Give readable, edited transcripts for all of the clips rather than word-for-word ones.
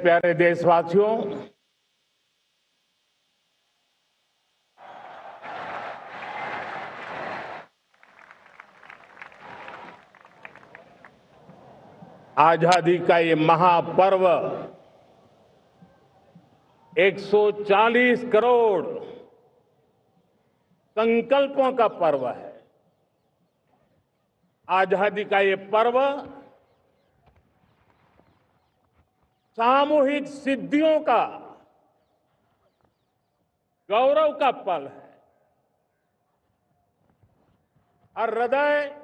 प्यारे देशवासियों, आजादी का ये महापर्व 140 करोड़ संकल्पों का पर्व है। आजादी का ये पर्व सामूहिक सिद्धियों का गौरव का पल है। हर हृदय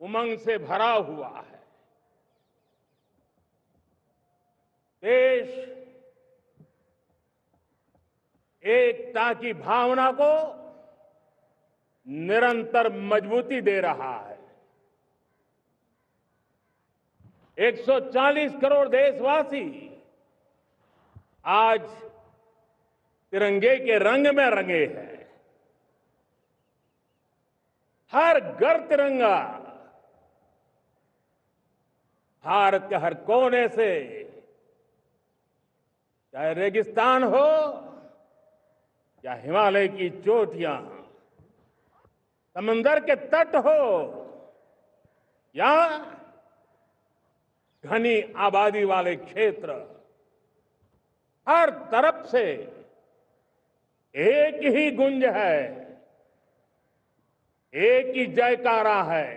उमंग से भरा हुआ है। देश एकता की भावना को निरंतर मजबूती दे रहा है। 140 करोड़ देशवासी आज तिरंगे के रंग में रंगे हैं। हर घर तिरंगा, भारत के हर कोने से, चाहे रेगिस्तान हो या हिमालय की चोटियां, समंदर के तट हो या घनी आबादी वाले क्षेत्र, हर तरफ से एक ही गुंज है, एक ही जयकारा है।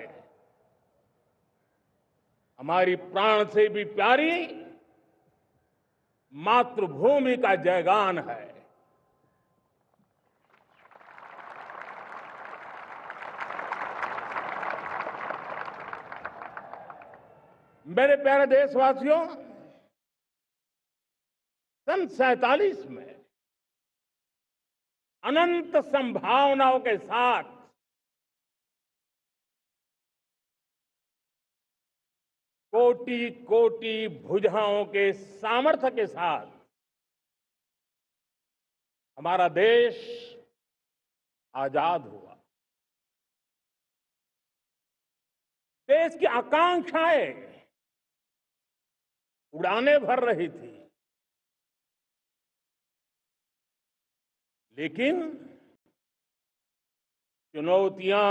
हमारी प्राण से भी प्यारी मातृभूमि का जयगान है। मेरे प्यारे देशवासियों, सन 47 में अनंत संभावनाओं के साथ कोटि कोटि भुजाओं के सामर्थ्य के साथ हमारा देश आजाद हुआ। देश की आकांक्षाएं उड़ानें भर रही थी, लेकिन चुनौतियां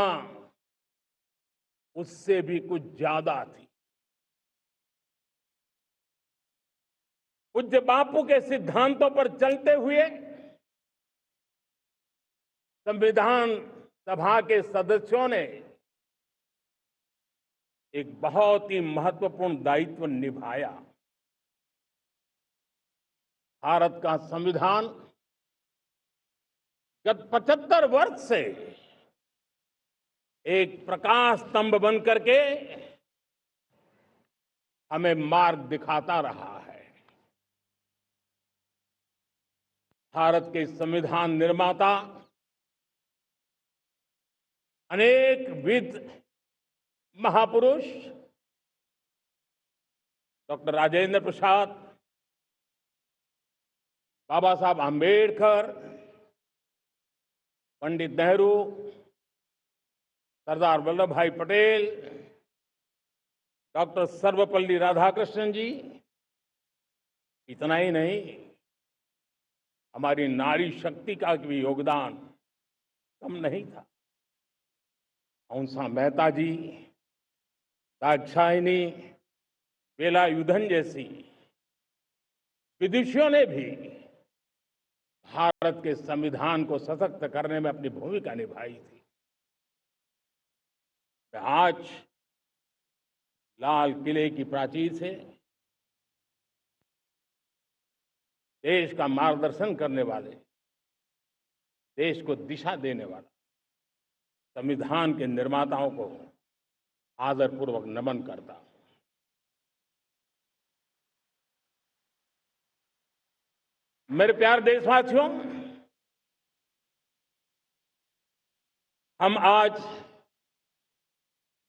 उससे भी कुछ ज्यादा थी। पूज्य बापू के सिद्धांतों पर चलते हुए संविधान सभा के सदस्यों ने एक बहुत ही महत्वपूर्ण दायित्व निभाया। भारत का संविधान गत 75 वर्ष से एक प्रकाश स्तंभ बन करके हमें मार्ग दिखाता रहा है। भारत के संविधान निर्माता अनेक विद महापुरुष डॉक्टर राजेंद्र प्रसाद, बाबा साहब आंबेडकर, पंडित नेहरू, सरदार वल्लभ भाई पटेल, डॉक्टर सर्वपल्ली राधाकृष्णन जी, इतना ही नहीं, हमारी नारी शक्ति का भी योगदान कम नहीं था। हंसा मेहता जी, दाक्षायणी, वेलायुधन जैसी विदुषियों ने भी भारत के संविधान को सशक्त करने में अपनी भूमिका निभाई थी। आज लाल किले की प्राचीर से देश का मार्गदर्शन करने वाले, देश को दिशा देने वाला संविधान के निर्माताओं को आदरपूर्वक नमन करता हूं। मेरे प्यारे देशवासियों, हम आज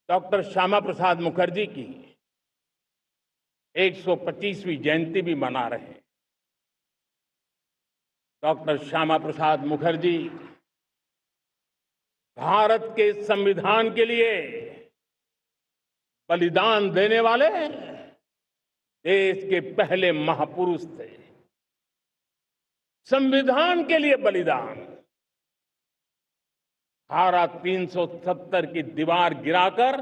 डॉक्टर श्यामा प्रसाद मुखर्जी की 125वीं जयंती भी मना रहे हैं। डॉक्टर श्यामा प्रसाद मुखर्जी भारत के संविधान के लिए बलिदान देने वाले देश के पहले महापुरुष थे। संविधान के लिए बलिदान, धारा 370 की दीवार गिराकर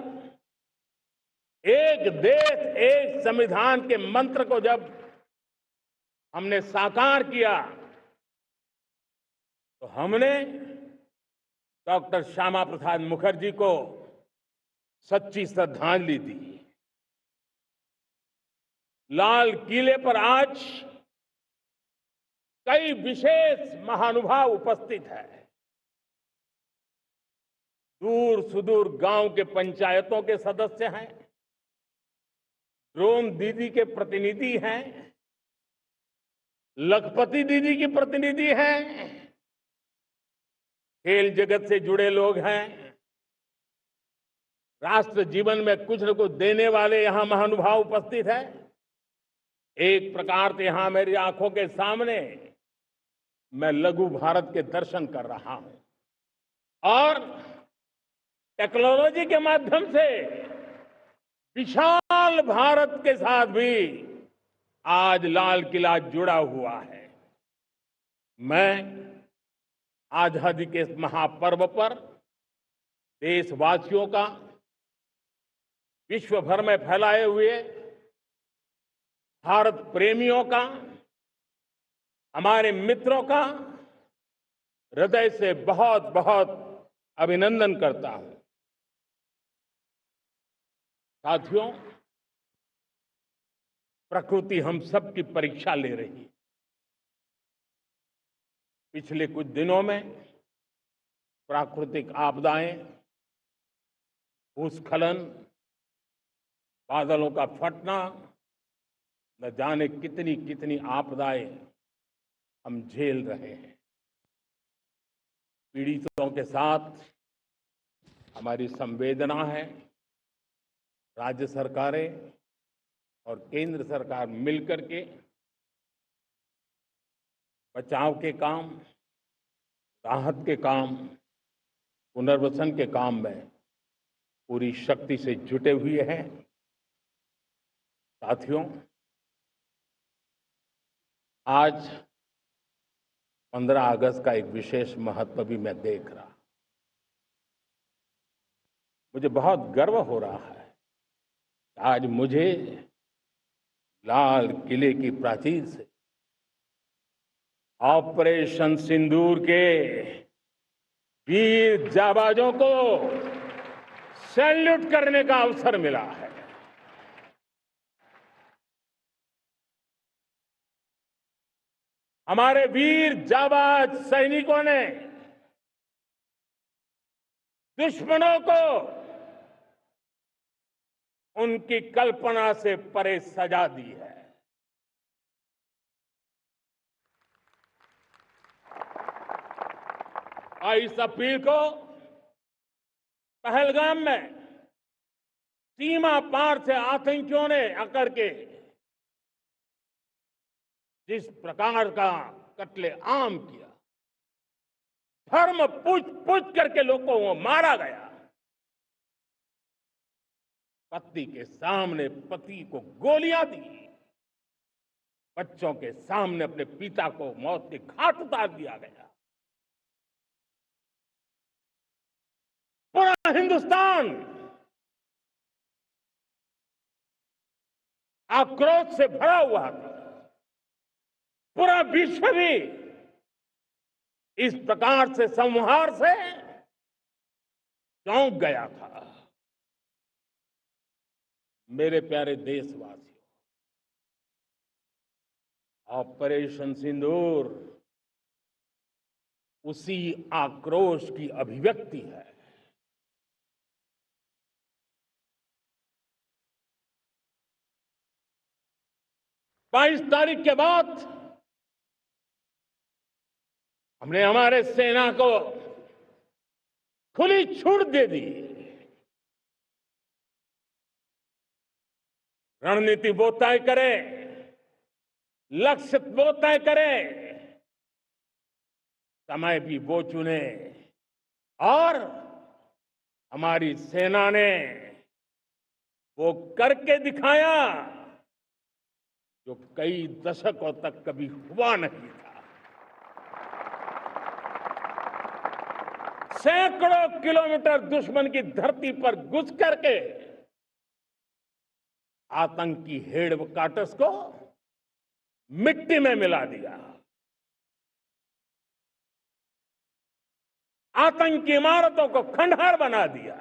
एक देश एक संविधान के मंत्र को जब हमने साकार किया तो हमने डॉक्टर श्यामा प्रसाद मुखर्जी को सच्ची श्रद्धांजलि दी। लाल किले पर आज कई विशेष महानुभाव उपस्थित हैं। दूर सुदूर गांव के पंचायतों के सदस्य हैं, ड्रोन दीदी के प्रतिनिधि हैं, लखपति दीदी की प्रतिनिधि हैं, खेल जगत से जुड़े लोग हैं, राष्ट्र जीवन में कुछ न कुछ देने वाले यहां महानुभाव उपस्थित हैं। एक प्रकार से यहां मेरी आंखों के सामने मैं लघु भारत के दर्शन कर रहा हूं और टेक्नोलॉजी के माध्यम से विशाल भारत के साथ भी आज लाल किला जुड़ा हुआ है। मैं आजादी के इस महापर्व पर देशवासियों का, विश्व भर में फैलाए हुए भारत प्रेमियों का, हमारे मित्रों का हृदय से बहुत बहुत अभिनंदन करता हूं। साथियों, प्रकृति हम सब की परीक्षा ले रही है। पिछले कुछ दिनों में प्राकृतिक आपदाएं, भूस्खलन, बादलों का फटना, न जाने कितनी कितनी आपदाएं हम झेल रहे हैं। पीड़ितों के साथ हमारी संवेदना है। राज्य सरकारें और केंद्र सरकार मिलकर के बचाव के काम, राहत के काम, पुनर्वसन के काम में पूरी शक्ति से जुटे हुए हैं। साथियों, आज 15 अगस्त का एक विशेष महत्व भी मैं देख रहा। मुझे बहुत गर्व हो रहा है। आज मुझे लाल किले की प्राचीर से ऑपरेशन सिंदूर के वीर जाबाजों को सैल्यूट करने का अवसर मिला है। हमारे वीर जाबाज सैनिकों ने दुश्मनों को उनकी कल्पना से परे सजा दी है। और इस अपील को पहलगाम में सीमा पार से आतंकियों ने आकर के जिस प्रकार का कत्ले आम किया, धर्म पूछ पूछ करके लोगों को मारा गया। पत्नी के सामने पति को गोलियां दी, बच्चों के सामने अपने पिता को मौत के घाट उतार दिया गया। पूरा हिंदुस्तान आक्रोश से भरा हुआ था। पूरा विश्व भी इस प्रकार से संहार से चौंक गया था। मेरे प्यारे देशवासियों, ऑपरेशन सिंदूर उसी आक्रोश की अभिव्यक्ति है। बाईस तारीख के बाद हमने हमारे सेना को खुली छूट दे दी। रणनीति वो तय करे, लक्ष्य वो तय करे, समय भी वो चुने। और हमारी सेना ने वो करके दिखाया जो कई दशकों तक कभी हुआ नहीं था। सैकड़ों किलोमीटर दुश्मन की धरती पर घुस करके आतंकी हेडक्वार्टर्स को मिट्टी में मिला दिया, आतंकी इमारतों को खंडहर बना दिया।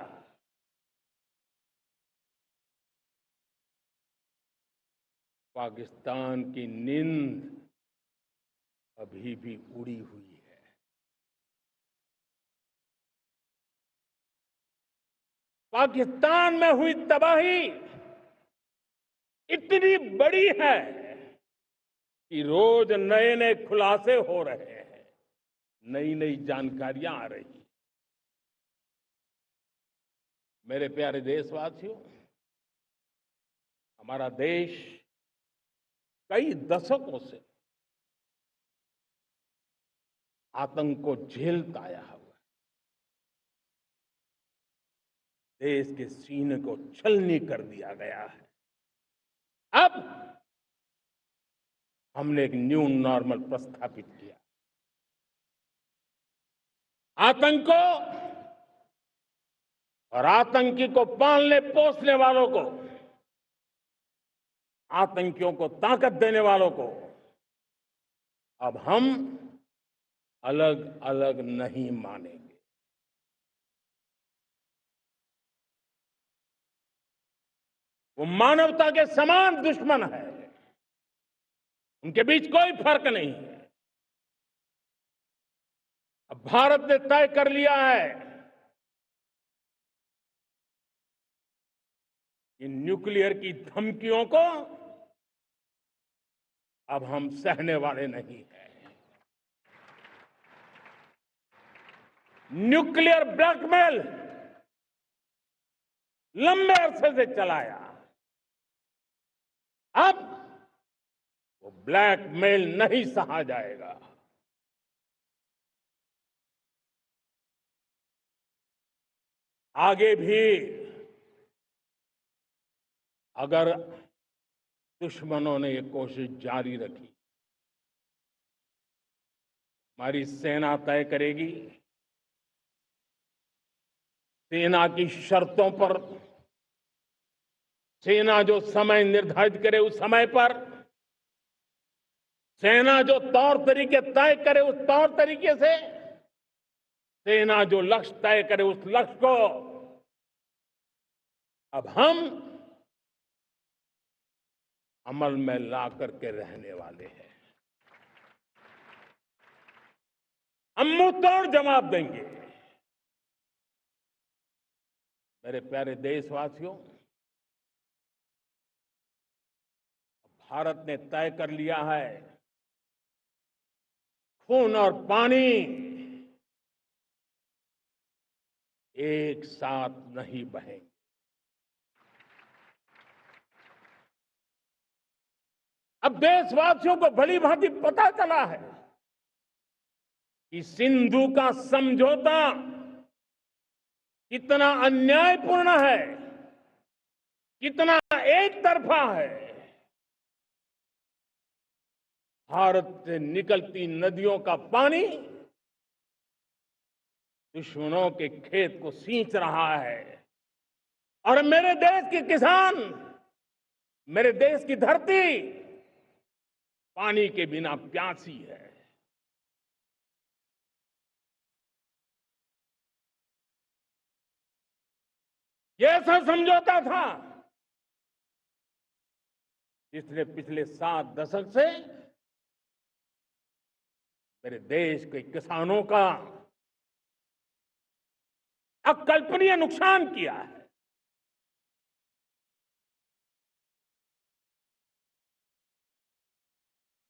पाकिस्तान की नींद अभी भी उड़ी हुई है। पाकिस्तान में हुई तबाही इतनी बड़ी है कि रोज नए नए खुलासे हो रहे हैं, नई नई जानकारियां आ रही हैं। मेरे प्यारे देशवासियों, हमारा देश कई दशकों से आतंक को झेलता आया हुआ है। देश के सीने को छलनी कर दिया गया है। अब हमने एक न्यू नॉर्मल प्रस्थापित किया। आतंक को और आतंकी को पालने पोसने वालों को, आतंकियों को ताकत देने वालों को अब हम अलग अलग नहीं मानेंगे। वो मानवता के समान दुश्मन है, उनके बीच कोई फर्क नहीं है। अब भारत ने तय कर लिया है कि न्यूक्लियर की धमकियों को अब हम सहने वाले नहीं हैं। न्यूक्लियर ब्लैकमेल लंबे अरसे से चलाया, अब वो ब्लैकमेल नहीं सहा जाएगा। आगे भी अगर दुश्मनों ने ये कोशिश जारी रखी, हमारी सेना तय करेगी, सेना की शर्तों पर, सेना जो समय निर्धारित करे उस समय पर, सेना जो तौर तरीके तय करे उस तौर तरीके से, सेना जो लक्ष्य तय करे उस लक्ष्य को अब हम अमल में ला करके रहने वाले हैं। हम मुंह तोड़ जवाब देंगे। मेरे प्यारे देशवासियों, भारत ने तय कर लिया है, खून और पानी एक साथ नहीं बहेंगे। अब देशवासियों को भली भांति पता चला है कि सिंधु का समझौता कितना अन्यायपूर्ण है, कितना एक तरफा है। भारत से निकलती नदियों का पानी दुश्मनों के खेत को सींच रहा है और मेरे देश के किसान, मेरे देश की धरती पानी के बिना प्यासी है। ये ऐसा समझौता था जिसने पिछले 7 दशक से मेरे देश के किसानों का अकल्पनीय नुकसान किया है।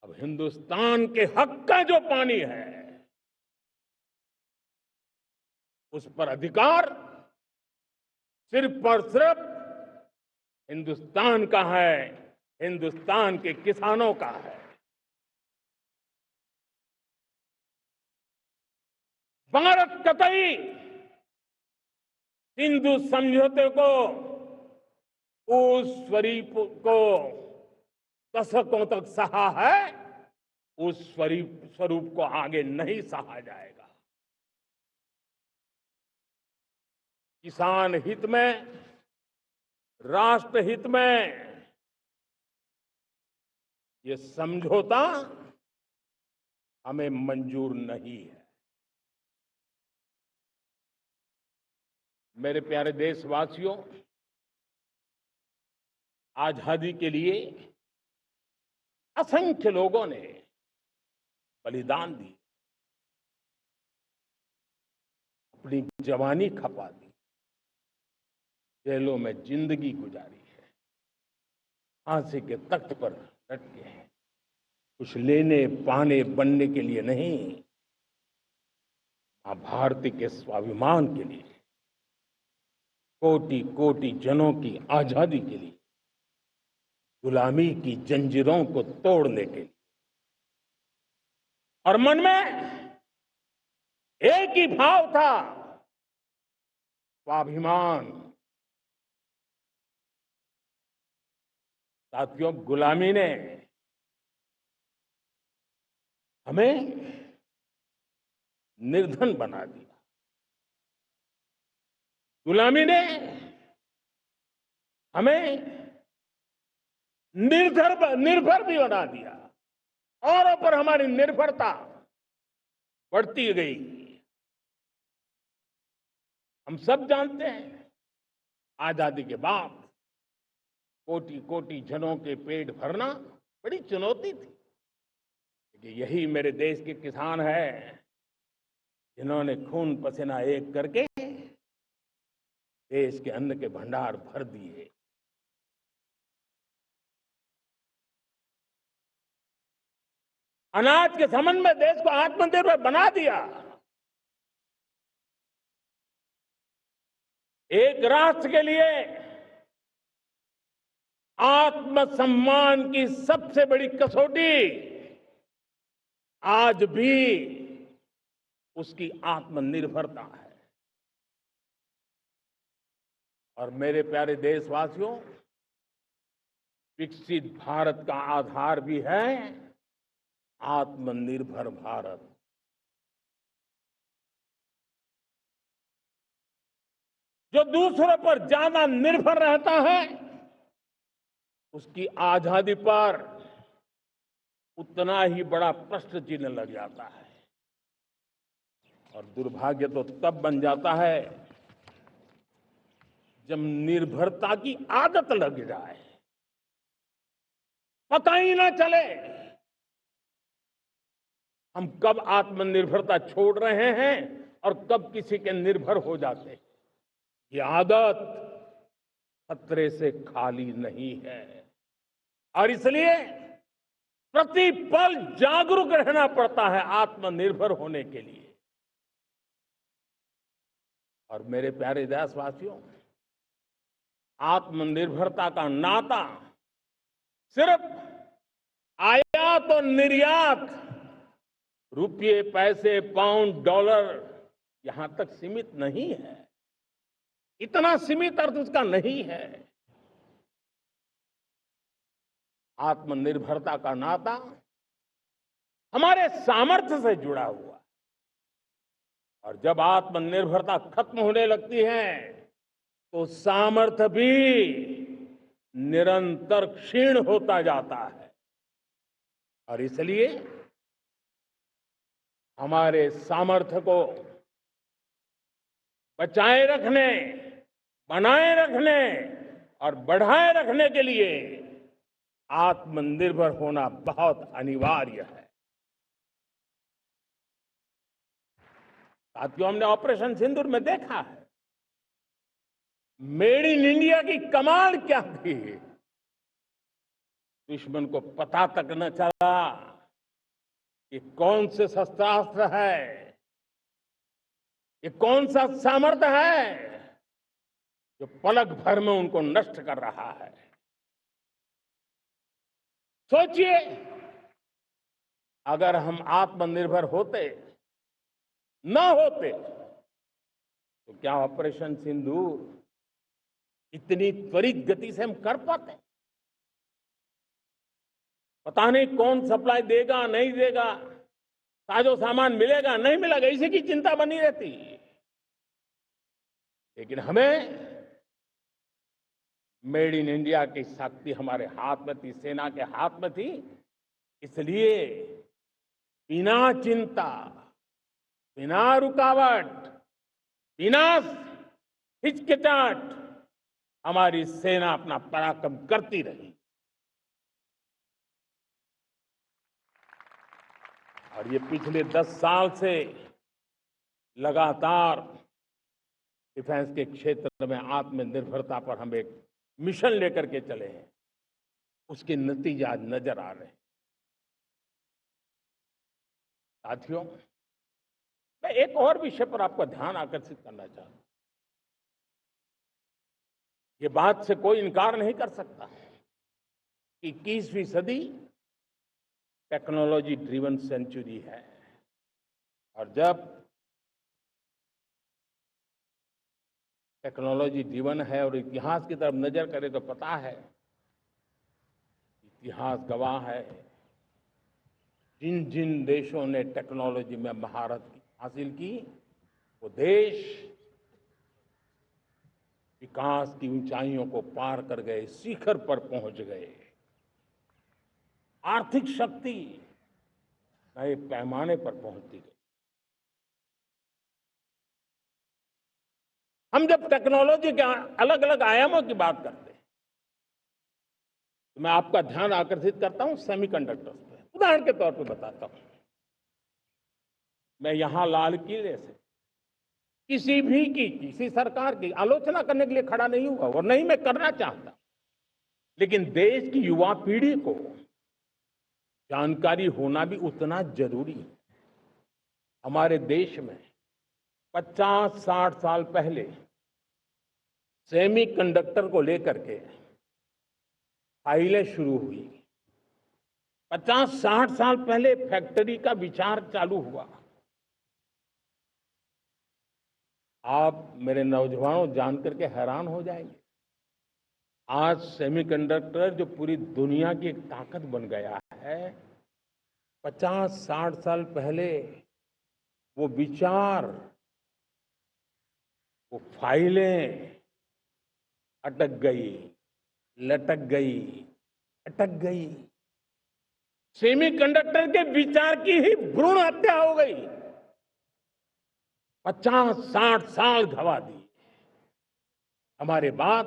अब हिंदुस्तान के हक का जो पानी है उस पर अधिकार सिर्फ और सिर्फ हिंदुस्तान का है, हिंदुस्तान के किसानों का है। भारत कतई सिंधु समझौते को, उस स्वरूप को दशकों तक सहा है, उस स्वरूप को आगे नहीं सहा जाएगा। किसान हित में, राष्ट्र हित में ये समझौता हमें मंजूर नहीं है। मेरे प्यारे देशवासियों, आजादी के लिए असंख्य लोगों ने बलिदान दी, अपनी जवानी खपा दी, जेलों में जिंदगी गुजारी है, फांसी के तख्त पर लटके हैं, कुछ लेने पाने बनने के लिए नहीं, मां भारती के स्वाभिमान के लिए, कोटि कोटि जनों की आजादी के लिए, गुलामी की जंजीरों को तोड़ने के लिए। और मन में एक ही भाव था, स्वाभिमान। साथियों, गुलामी ने हमें निर्धन बना दिया, गुलामी ने हमें निर्भर भी बना दिया, औरों पर हमारी निर्भरता बढ़ती गई। हम सब जानते हैं, आजादी के बाद कोटि कोटि जनों के पेट भरना बड़ी चुनौती थी। कि यही मेरे देश के किसान हैं जिन्होंने खून पसीना एक करके देश के अन्न के भंडार भर दिए। अनाज के संबंध में देश को आत्मनिर्भर बना दिया। एक राष्ट्र के लिए आत्मसम्मान की सबसे बड़ी कसौटी आज भी उसकी आत्मनिर्भरता है। और मेरे प्यारे देशवासियों, विकसित भारत का आधार भी है आत्मनिर्भर भारत। जो दूसरों पर ज्यादा निर्भर रहता है, उसकी आजादी पर उतना ही बड़ा प्रश्न चिन्ह लग जाता है। और दुर्भाग्य तो तब बन जाता है जब निर्भरता की आदत लग जाए, पता ही ना चले हम कब आत्मनिर्भरता छोड़ रहे हैं और कब किसी के निर्भर हो जाते हैं। ये आदत खतरे से खाली नहीं है और इसलिए प्रतिपल जागरूक रहना पड़ता है आत्मनिर्भर होने के लिए। और मेरे प्यारे देशवासियों, आत्मनिर्भरता का नाता सिर्फ आयात और निर्यात, रुपये, पैसे, पाउंड, डॉलर यहां तक सीमित नहीं है। इतना सीमित अर्थ उसका नहीं है। आत्मनिर्भरता का नाता हमारे सामर्थ्य से जुड़ा हुआ है। और जब आत्मनिर्भरता खत्म होने लगती है तो सामर्थ्य भी निरंतर क्षीण होता जाता है। और इसलिए हमारे सामर्थ्य को बचाए रखने, बनाए रखने और बढ़ाए रखने के लिए आत्मनिर्भर होना बहुत अनिवार्य है। साथियों, हमने ऑपरेशन सिंदूर में देखा है मेड इन इंडिया की कमाल क्या थी। दुश्मन को पता तक न चला कि कौन से शस्त्रास्त्र है, ये कौन सा सामर्थ्य है जो पलक भर में उनको नष्ट कर रहा है। सोचिए, अगर हम आत्मनिर्भर होते न होते तो क्या ऑपरेशन सिंदूर इतनी त्वरित गति से हम कर पाते? पता नहीं कौन सप्लाई देगा नहीं देगा, साजो सामान मिलेगा नहीं मिलेगा, इसी की चिंता बनी रहती। लेकिन हमें मेड इन इंडिया की शक्ति हमारे हाथ में थी, सेना के हाथ में थी। इसलिए बिना चिंता, बिना रुकावट, बिना हिचकिचाहट हमारी सेना अपना पराक्रम करती रही। और ये पिछले 10 साल से लगातार डिफेंस के क्षेत्र में आत्मनिर्भरता पर हम एक मिशन लेकर के चले हैं, उसके नतीजे आज नजर आ रहे हैं। साथियों, मैं एक और विषय पर आपका ध्यान आकर्षित करना चाहता हूं। ये बात से कोई इनकार नहीं कर सकता कि 21वीं सदी टेक्नोलॉजी ड्रिवन सेंचुरी है। और जब टेक्नोलॉजी ड्रिवन है और इतिहास की तरफ नजर करें तो पता है, इतिहास गवाह है, जिन जिन देशों ने टेक्नोलॉजी में महारत हासिल की, वो देश विकास की ऊंचाइयों को पार कर गए, शिखर पर पहुंच गए। आर्थिक शक्ति नए पैमाने पर पहुंचती गई। हम जब टेक्नोलॉजी के अलग अलग आयामों की बात करते हैं तो मैं आपका ध्यान आकर्षित करता हूं सेमीकंडक्टर्स पे। उदाहरण के तौर पे बताता हूं, मैं यहां लाल किले से किसी सरकार की आलोचना करने के लिए खड़ा नहीं हुआ और नहीं मैं करना चाहता, लेकिन देश की युवा पीढ़ी को जानकारी होना भी उतना जरूरी है। हमारे देश में 50-60 साल पहले सेमीकंडक्टर को लेकर के फाइलें शुरू हुई। 50-60 साल पहले फैक्ट्री का विचार चालू हुआ। आप मेरे नौजवानों जानकर के हैरान हो जाएंगे, आज सेमीकंडक्टर जो पूरी दुनिया की एक ताकत बन गया है, 50-60 साल पहले वो विचार, वो फाइलें अटक गई, लटक गई, अटक गई। सेमीकंडक्टर के विचार की ही भ्रूण हत्या हो गई। 50-60 साल गवा दी। हमारे बाद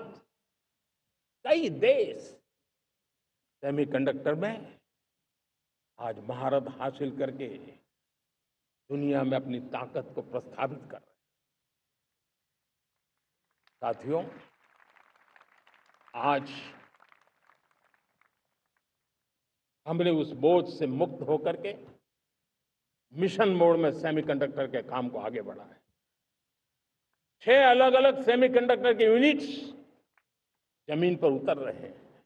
कई देश सेमीकंडक्टर में आज महारत हासिल करके दुनिया में अपनी ताकत को प्रस्थापित कर रहे हैं। साथियों, आज हमने उस बोझ से मुक्त होकर के मिशन मोड में सेमीकंडक्टर के काम को आगे बढ़ा है। 6 अलग अलग सेमीकंडक्टर के यूनिट्स जमीन पर उतर रहे हैं।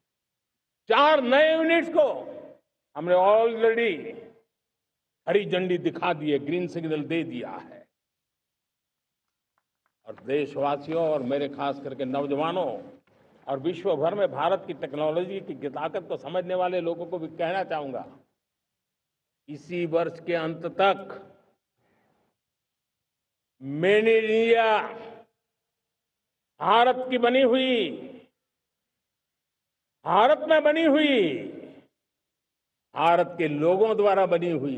4 नए यूनिट्स को हमने ऑलरेडी हरी झंडी दिखा दी है, ग्रीन सिग्नल दे दिया है। और देशवासियों और मेरे खास करके नौजवानों और विश्व भर में भारत की टेक्नोलॉजी की ताकत को समझने वाले लोगों को भी कहना चाहूंगा, इसी वर्ष के अंत तक मेड इन इंडिया, भारत की बनी हुई, भारत में बनी हुई, भारत के लोगों द्वारा बनी हुई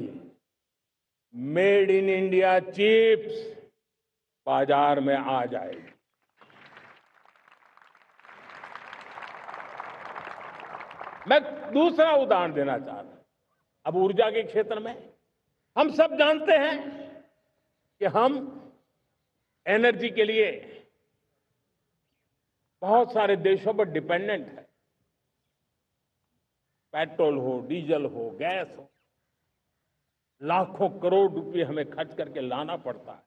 मेड इन इंडिया चिप्स बाजार में आ जाएगी। मैं दूसरा उदाहरण देना चाहता हूं। अब ऊर्जा के क्षेत्र में हम सब जानते हैं कि हम एनर्जी के लिए बहुत सारे देशों पर डिपेंडेंट है। पेट्रोल हो, डीजल हो, गैस हो, लाखों करोड़ रुपए हमें खर्च करके लाना पड़ता है।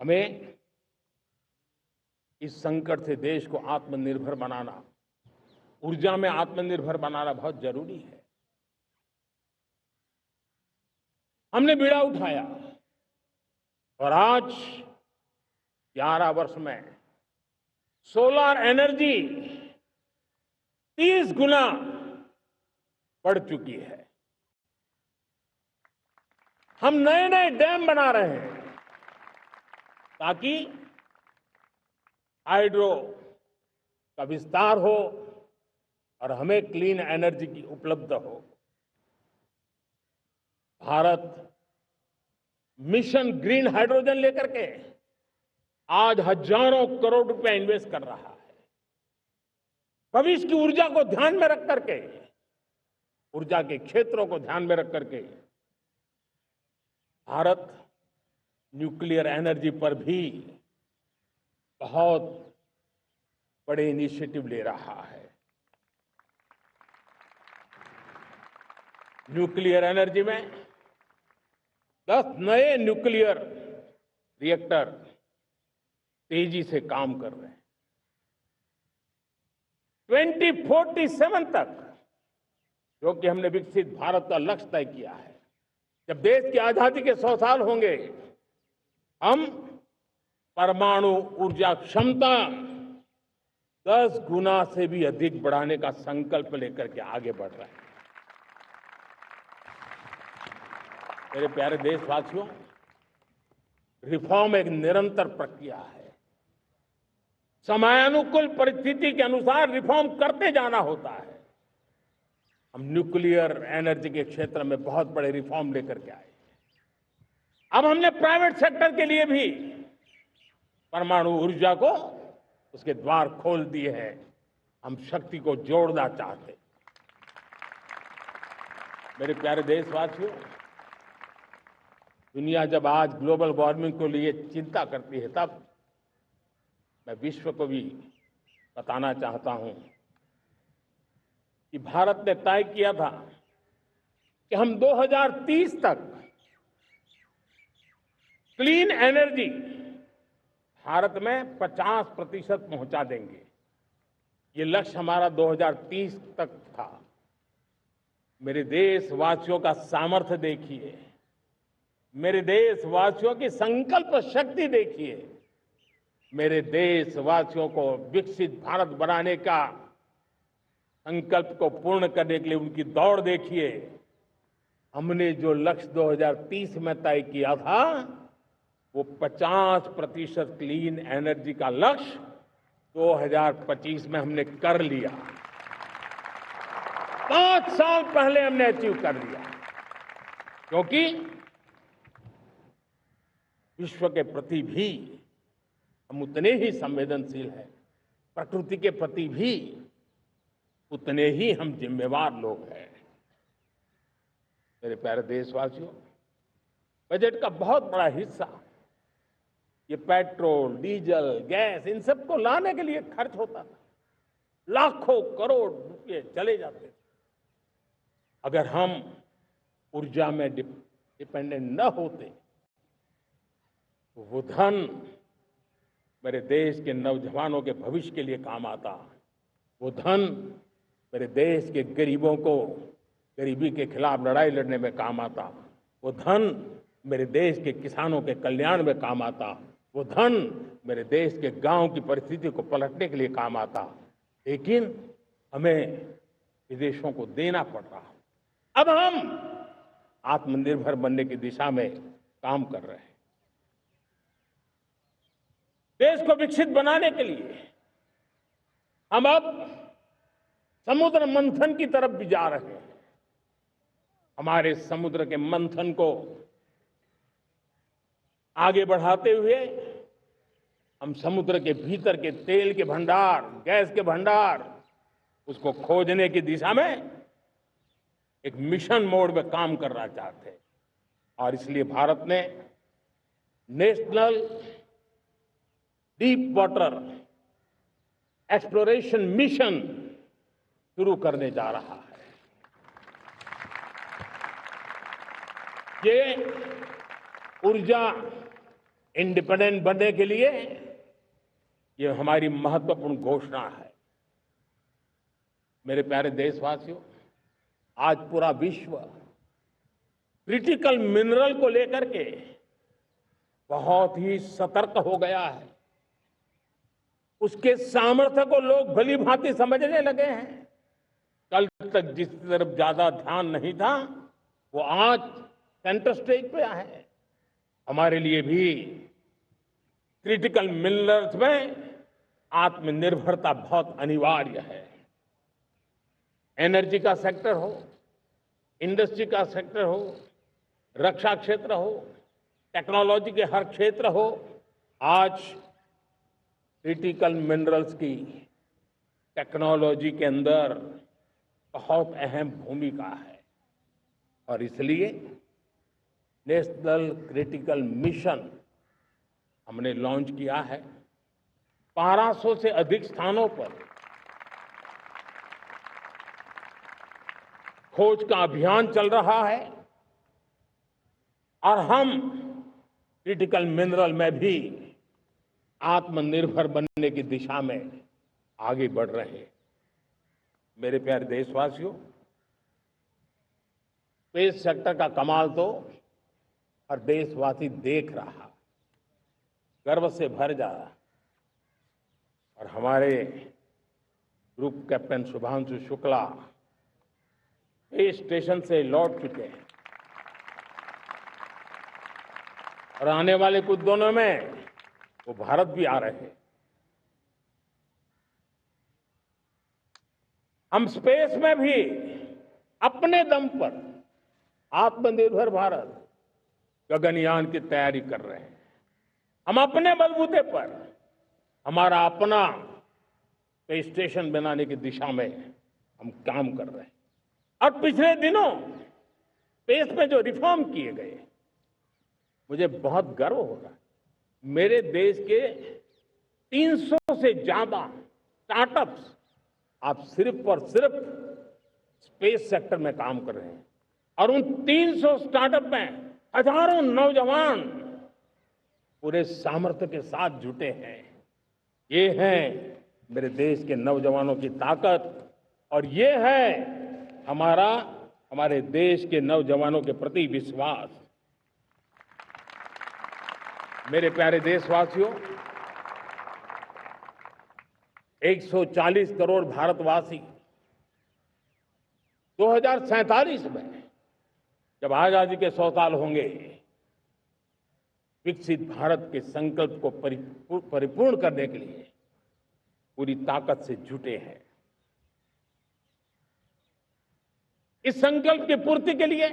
हमें इस संकट से देश को आत्मनिर्भर बनाना, ऊर्जा में आत्मनिर्भर बनाना बहुत जरूरी है। हमने बीड़ा उठाया और आज 11 वर्ष में सोलर एनर्जी 30 गुना बढ़ चुकी है। हम नए नए डैम बना रहे हैं ताकि हाइड्रो का विस्तार हो और हमें क्लीन एनर्जी की उपलब्ध हो। भारत मिशन ग्रीन हाइड्रोजन लेकर के आज हजारों करोड़ रुपए इन्वेस्ट कर रहा है। भविष्य की ऊर्जा को ध्यान में रख करके, ऊर्जा के क्षेत्रों को ध्यान में रख करके भारत न्यूक्लियर एनर्जी पर भी बहुत बड़े इनिशिएटिव ले रहा है। न्यूक्लियर एनर्जी में 10 नए न्यूक्लियर रिएक्टर तेजी से काम कर रहे हैं। 2047 तक, जो कि हमने विकसित भारत का लक्ष्य तय किया है, जब देश की आजादी के 100 साल होंगे, हम परमाणु ऊर्जा क्षमता 10 गुना से भी अधिक बढ़ाने का संकल्प लेकर के आगे बढ़ रहे हैं। मेरे प्यारे देशवासियों, रिफॉर्म एक निरंतर प्रक्रिया है। समयानुकूल परिस्थिति के अनुसार रिफॉर्म करते जाना होता है। हम न्यूक्लियर एनर्जी के क्षेत्र में बहुत बड़े रिफॉर्म लेकर के आए। अब हमने प्राइवेट सेक्टर के लिए भी परमाणु ऊर्जा को उसके द्वार खोल दिए हैं। हम शक्ति को जोड़ना चाहते हैं। मेरे प्यारे देशवासियों, दुनिया जब आज ग्लोबल वार्मिंग को लिए चिंता करती है, तब मैं विश्व को भी बताना चाहता हूं कि भारत ने तय किया था कि हम 2030 तक क्लीन एनर्जी भारत में 50% पहुंचा देंगे। ये लक्ष्य हमारा 2030 तक था। मेरे देशवासियों का सामर्थ्य देखिए, मेरे देशवासियों की संकल्प शक्ति देखिए, मेरे देशवासियों को विकसित भारत बनाने का संकल्प को पूर्ण करने के लिए उनकी दौड़ देखिए। हमने जो लक्ष्य 2030 में तय किया था, वो 50% क्लीन एनर्जी का लक्ष्य 2025 में हमने कर लिया। 5 साल पहले हमने अचीव कर लिया, क्योंकि विश्व के प्रति भी हम उतने ही संवेदनशील हैं, प्रकृति के प्रति भी उतने ही हम जिम्मेवार लोग हैं। मेरे प्यारे देशवासियों, बजट का बहुत बड़ा हिस्सा ये पेट्रोल, डीजल, गैस, इन सबको लाने के लिए खर्च होता था। लाखों करोड़ रुपए चले जाते थे। अगर हम ऊर्जा में डिपेंडेंट न होते, तो वो धन मेरे देश के नौजवानों के भविष्य के लिए काम आता। वो धन मेरे देश के गरीबों को गरीबी के खिलाफ लड़ाई लड़ने में काम आता। वो धन मेरे देश के किसानों के कल्याण में काम आता। वो धन मेरे देश के गांव की परिस्थिति को पलटने के लिए काम आता। लेकिन हमें विदेशों को देना पड़ रहा। अब हम आत्मनिर्भर बनने की दिशा में काम कर रहे हैं। देश को विकसित बनाने के लिए हम अब समुद्र मंथन की तरफ भी जा रहे हैं। हमारे समुद्र के मंथन को आगे बढ़ाते हुए हम समुद्र के भीतर के तेल के भंडार, गैस के भंडार, उसको खोजने की दिशा में एक मिशन मोड में काम करना चाहते हैं। और इसलिए भारत ने national deep water exploration mission शुरू करने जा रहा है। ये ऊर्जा इंडिपेंडेंट बनने के लिए ये हमारी महत्वपूर्ण घोषणा है। मेरे प्यारे देशवासियों, आज पूरा विश्व क्रिटिकल मिनरल को लेकर के बहुत ही सतर्क हो गया है। उसके सामर्थ्य को लोग भली भांति समझने लगे हैं। कल तक जिस तरफ ज्यादा ध्यान नहीं था, वो आज सेंटर स्टेज पे है। हमारे लिए भी क्रिटिकल मिनरल्स में आत्मनिर्भरता बहुत अनिवार्य है। एनर्जी का सेक्टर हो, इंडस्ट्री का सेक्टर हो, रक्षा क्षेत्र हो, टेक्नोलॉजी के हर क्षेत्र हो, आज क्रिटिकल मिनरल्स की टेक्नोलॉजी के अंदर बहुत अहम भूमिका है। और इसलिए नेशनल क्रिटिकल मिशन हमने लॉन्च किया है। 1200 से अधिक स्थानों पर खोज का अभियान चल रहा है और हम क्रिटिकल मिनरल में भी आत्मनिर्भर बनने की दिशा में आगे बढ़ रहे हैं। मेरे प्यारे देशवासियों, स्पेस सेक्टर का कमाल तो हर देशवासी देख रहा, गर्व से भर जा रहा। और हमारे group captain Shubhanshu Shukla space station से लौट चुके हैं और आने वाले कुछ दिनों में वो भारत भी आ रहे हैं। हम स्पेस में भी अपने दम पर आत्मनिर्भर भारत गगनयान की तैयारी कर रहे हैं। हम अपने बलबूते पर हमारा अपना स्पेस स्टेशन बनाने की दिशा में हम काम कर रहे हैं। और पिछले दिनों स्पेस में जो रिफॉर्म किए गए, मुझे बहुत गर्व हो रहा है। मेरे देश के 300 से ज्यादा स्टार्टअप्स आप सिर्फ और सिर्फ स्पेस सेक्टर में काम कर रहे हैं और उन 300 स्टार्टअप में हजारों नौजवान पूरे सामर्थ्य के साथ जुटे हैं। ये है मेरे देश के नौजवानों की ताकत और ये है हमारे देश के नौजवानों के प्रति विश्वास। मेरे प्यारे देशवासियों, 140 करोड़ भारतवासी 2047 में जब आजादी के 100 साल होंगे, विकसित भारत के संकल्प को परिपूर्ण करने के लिए पूरी ताकत से जुटे हैं। इस संकल्प की पूर्ति के लिए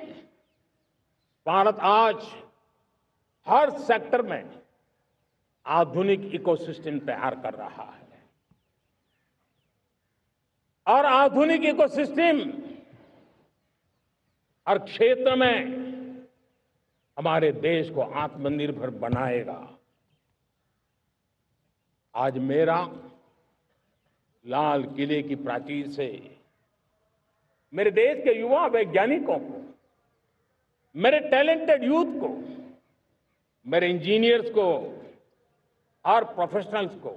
भारत आज हर सेक्टर में आधुनिक इकोसिस्टम तैयार कर रहा है और आधुनिक इकोसिस्टम हर क्षेत्र में हमारे देश को आत्मनिर्भर बनाएगा। आज मेरा लाल किले की प्राचीर से मेरे देश के युवा वैज्ञानिकों को, मेरे टैलेंटेड यूथ को, मेरे इंजीनियर्स को और प्रोफेशनल्स को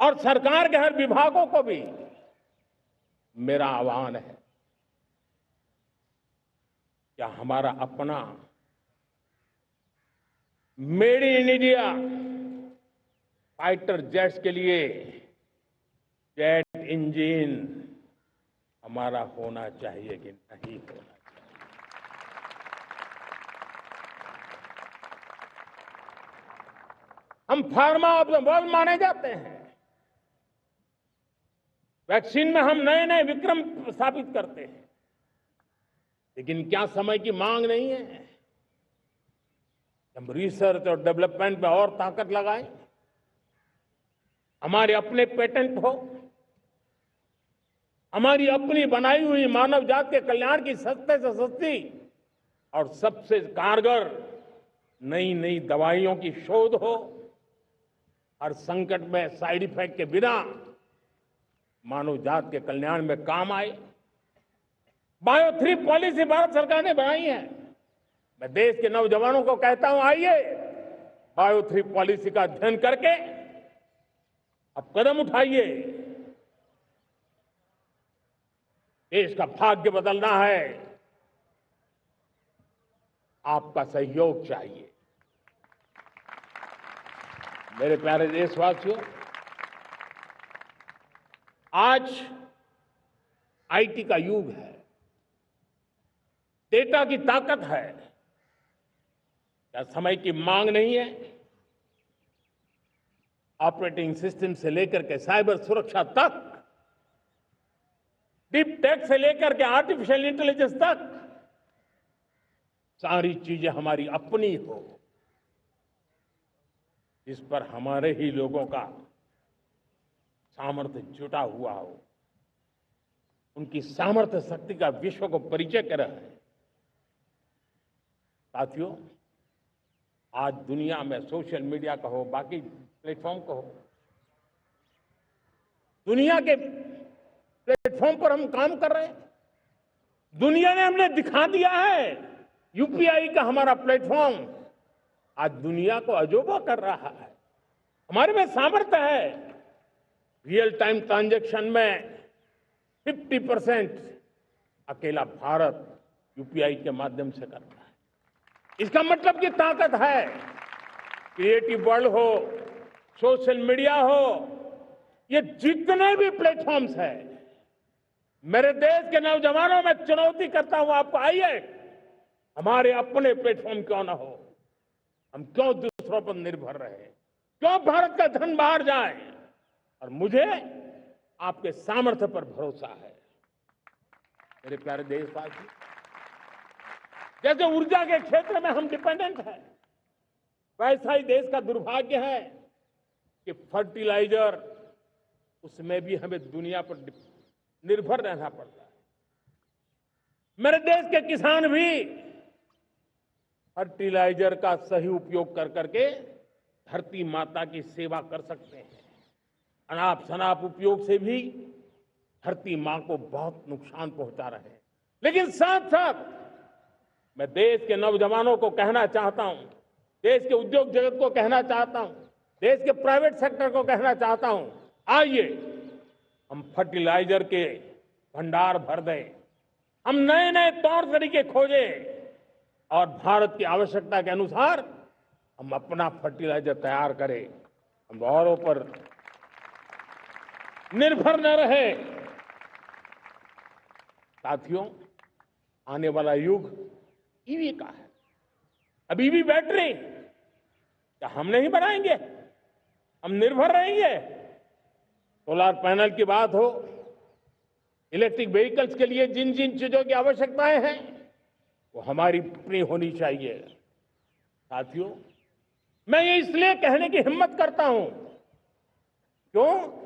और सरकार के हर विभागों को भी मेरा आह्वान है, क्या हमारा अपना made in India fighter jets के लिए जेट इंजन हमारा होना चाहिए कि नहीं होना चाहिए? हम फार्मा ऑफ द वर्ल्ड माने जाते हैं। वैक्सीन में हम नए नए विक्रम स्थापित करते हैं, लेकिन क्या समय की मांग नहीं है? हम रिसर्च और डेवलपमेंट में और ताकत लगाएं, हमारे अपने पेटेंट हो, हमारी अपनी बनाई हुई मानव जात के कल्याण की सस्ते से सस्ती और सबसे कारगर नई नई दवाइयों की शोध हो, हर संकट में साइड इफेक्ट के बिना मानव जात के कल्याण में काम आए। बायो 3 पॉलिसी भारत सरकार ने बनाई है। मैं देश के नौजवानों को कहता हूं, आइए बायो 3 पॉलिसी का अध्ययन करके अब कदम उठाइए। देश का भाग्य बदलना है, आपका सहयोग चाहिए। मेरे प्यारे देशवासियों, आज आईटी का युग है, डेटा की ताकत है। क्या समय की मांग नहीं है? ऑपरेटिंग सिस्टम से लेकर के साइबर सुरक्षा तक, डीप टेक से लेकर के आर्टिफिशियल इंटेलिजेंस तक, सारी चीजें हमारी अपनी हो, इस पर हमारे ही लोगों का सामर्थ्य जुटा हुआ हो, उनकी सामर्थ्य शक्ति का विश्व को परिचय कराए। साथियों, आज दुनिया में सोशल मीडिया कहो, बाकी प्लेटफॉर्म कहो, दुनिया के प्लेटफॉर्म पर हम काम कर रहे हैं। दुनिया ने हमने दिखा दिया है, यूपीआई का हमारा प्लेटफॉर्म आज दुनिया को अजूबा कर रहा है। हमारे में सामर्थ्य है। रियल टाइम ट्रांजैक्शन में 50% अकेला भारत यूपीआई के माध्यम से करता है। इसका मतलब की ताकत है। क्रिएटिव वर्ल्ड हो, सोशल मीडिया हो, ये जितने भी प्लेटफॉर्म्स हैं, मेरे देश के नौजवानों में चुनौती करता हूं आपको, आइए हमारे अपने प्लेटफॉर्म क्यों ना हो, हम क्यों दूसरों पर निर्भर रहे, क्यों भारत का धन बाहर जाए। और मुझे आपके सामर्थ्य पर भरोसा है। मेरे प्यारे देशवासी, जैसे ऊर्जा के क्षेत्र में हम डिपेंडेंट हैं, वैसा ही देश का दुर्भाग्य है कि फर्टिलाइजर, उसमें भी हमें दुनिया पर निर्भर रहना पड़ता है। मेरे देश के किसान भी फर्टिलाइजर का सही उपयोग कर करके धरती माता की सेवा कर सकते हैं। अनाप शनाप उपयोग से भी धरती मां को बहुत नुकसान पहुंचा रहे हैं। लेकिन साथ साथ मैं देश के नौजवानों को कहना चाहता हूं, देश के उद्योग जगत को कहना चाहता हूं, देश के प्राइवेट सेक्टर को कहना चाहता हूं, आइए हम फर्टिलाइजर के भंडार भर दें, हम नए नए तौर तरीके खोजें और भारत की आवश्यकता के अनुसार हम अपना फर्टिलाइजर तैयार करें। हम औरों पर निर्भर न रहे। साथियों, आने वाला युग ईवी का है। अब ईवी बैटरी क्या हम नहीं बनाएंगे? हम निर्भर रहेंगे? सोलर पैनल की बात हो, इलेक्ट्रिक व्हीकल्स के लिए जिन जिन चीजों की आवश्यकताएं हैं, वो हमारी अपनी होनी चाहिए। साथियों, मैं ये इसलिए कहने की हिम्मत करता हूं, क्यों?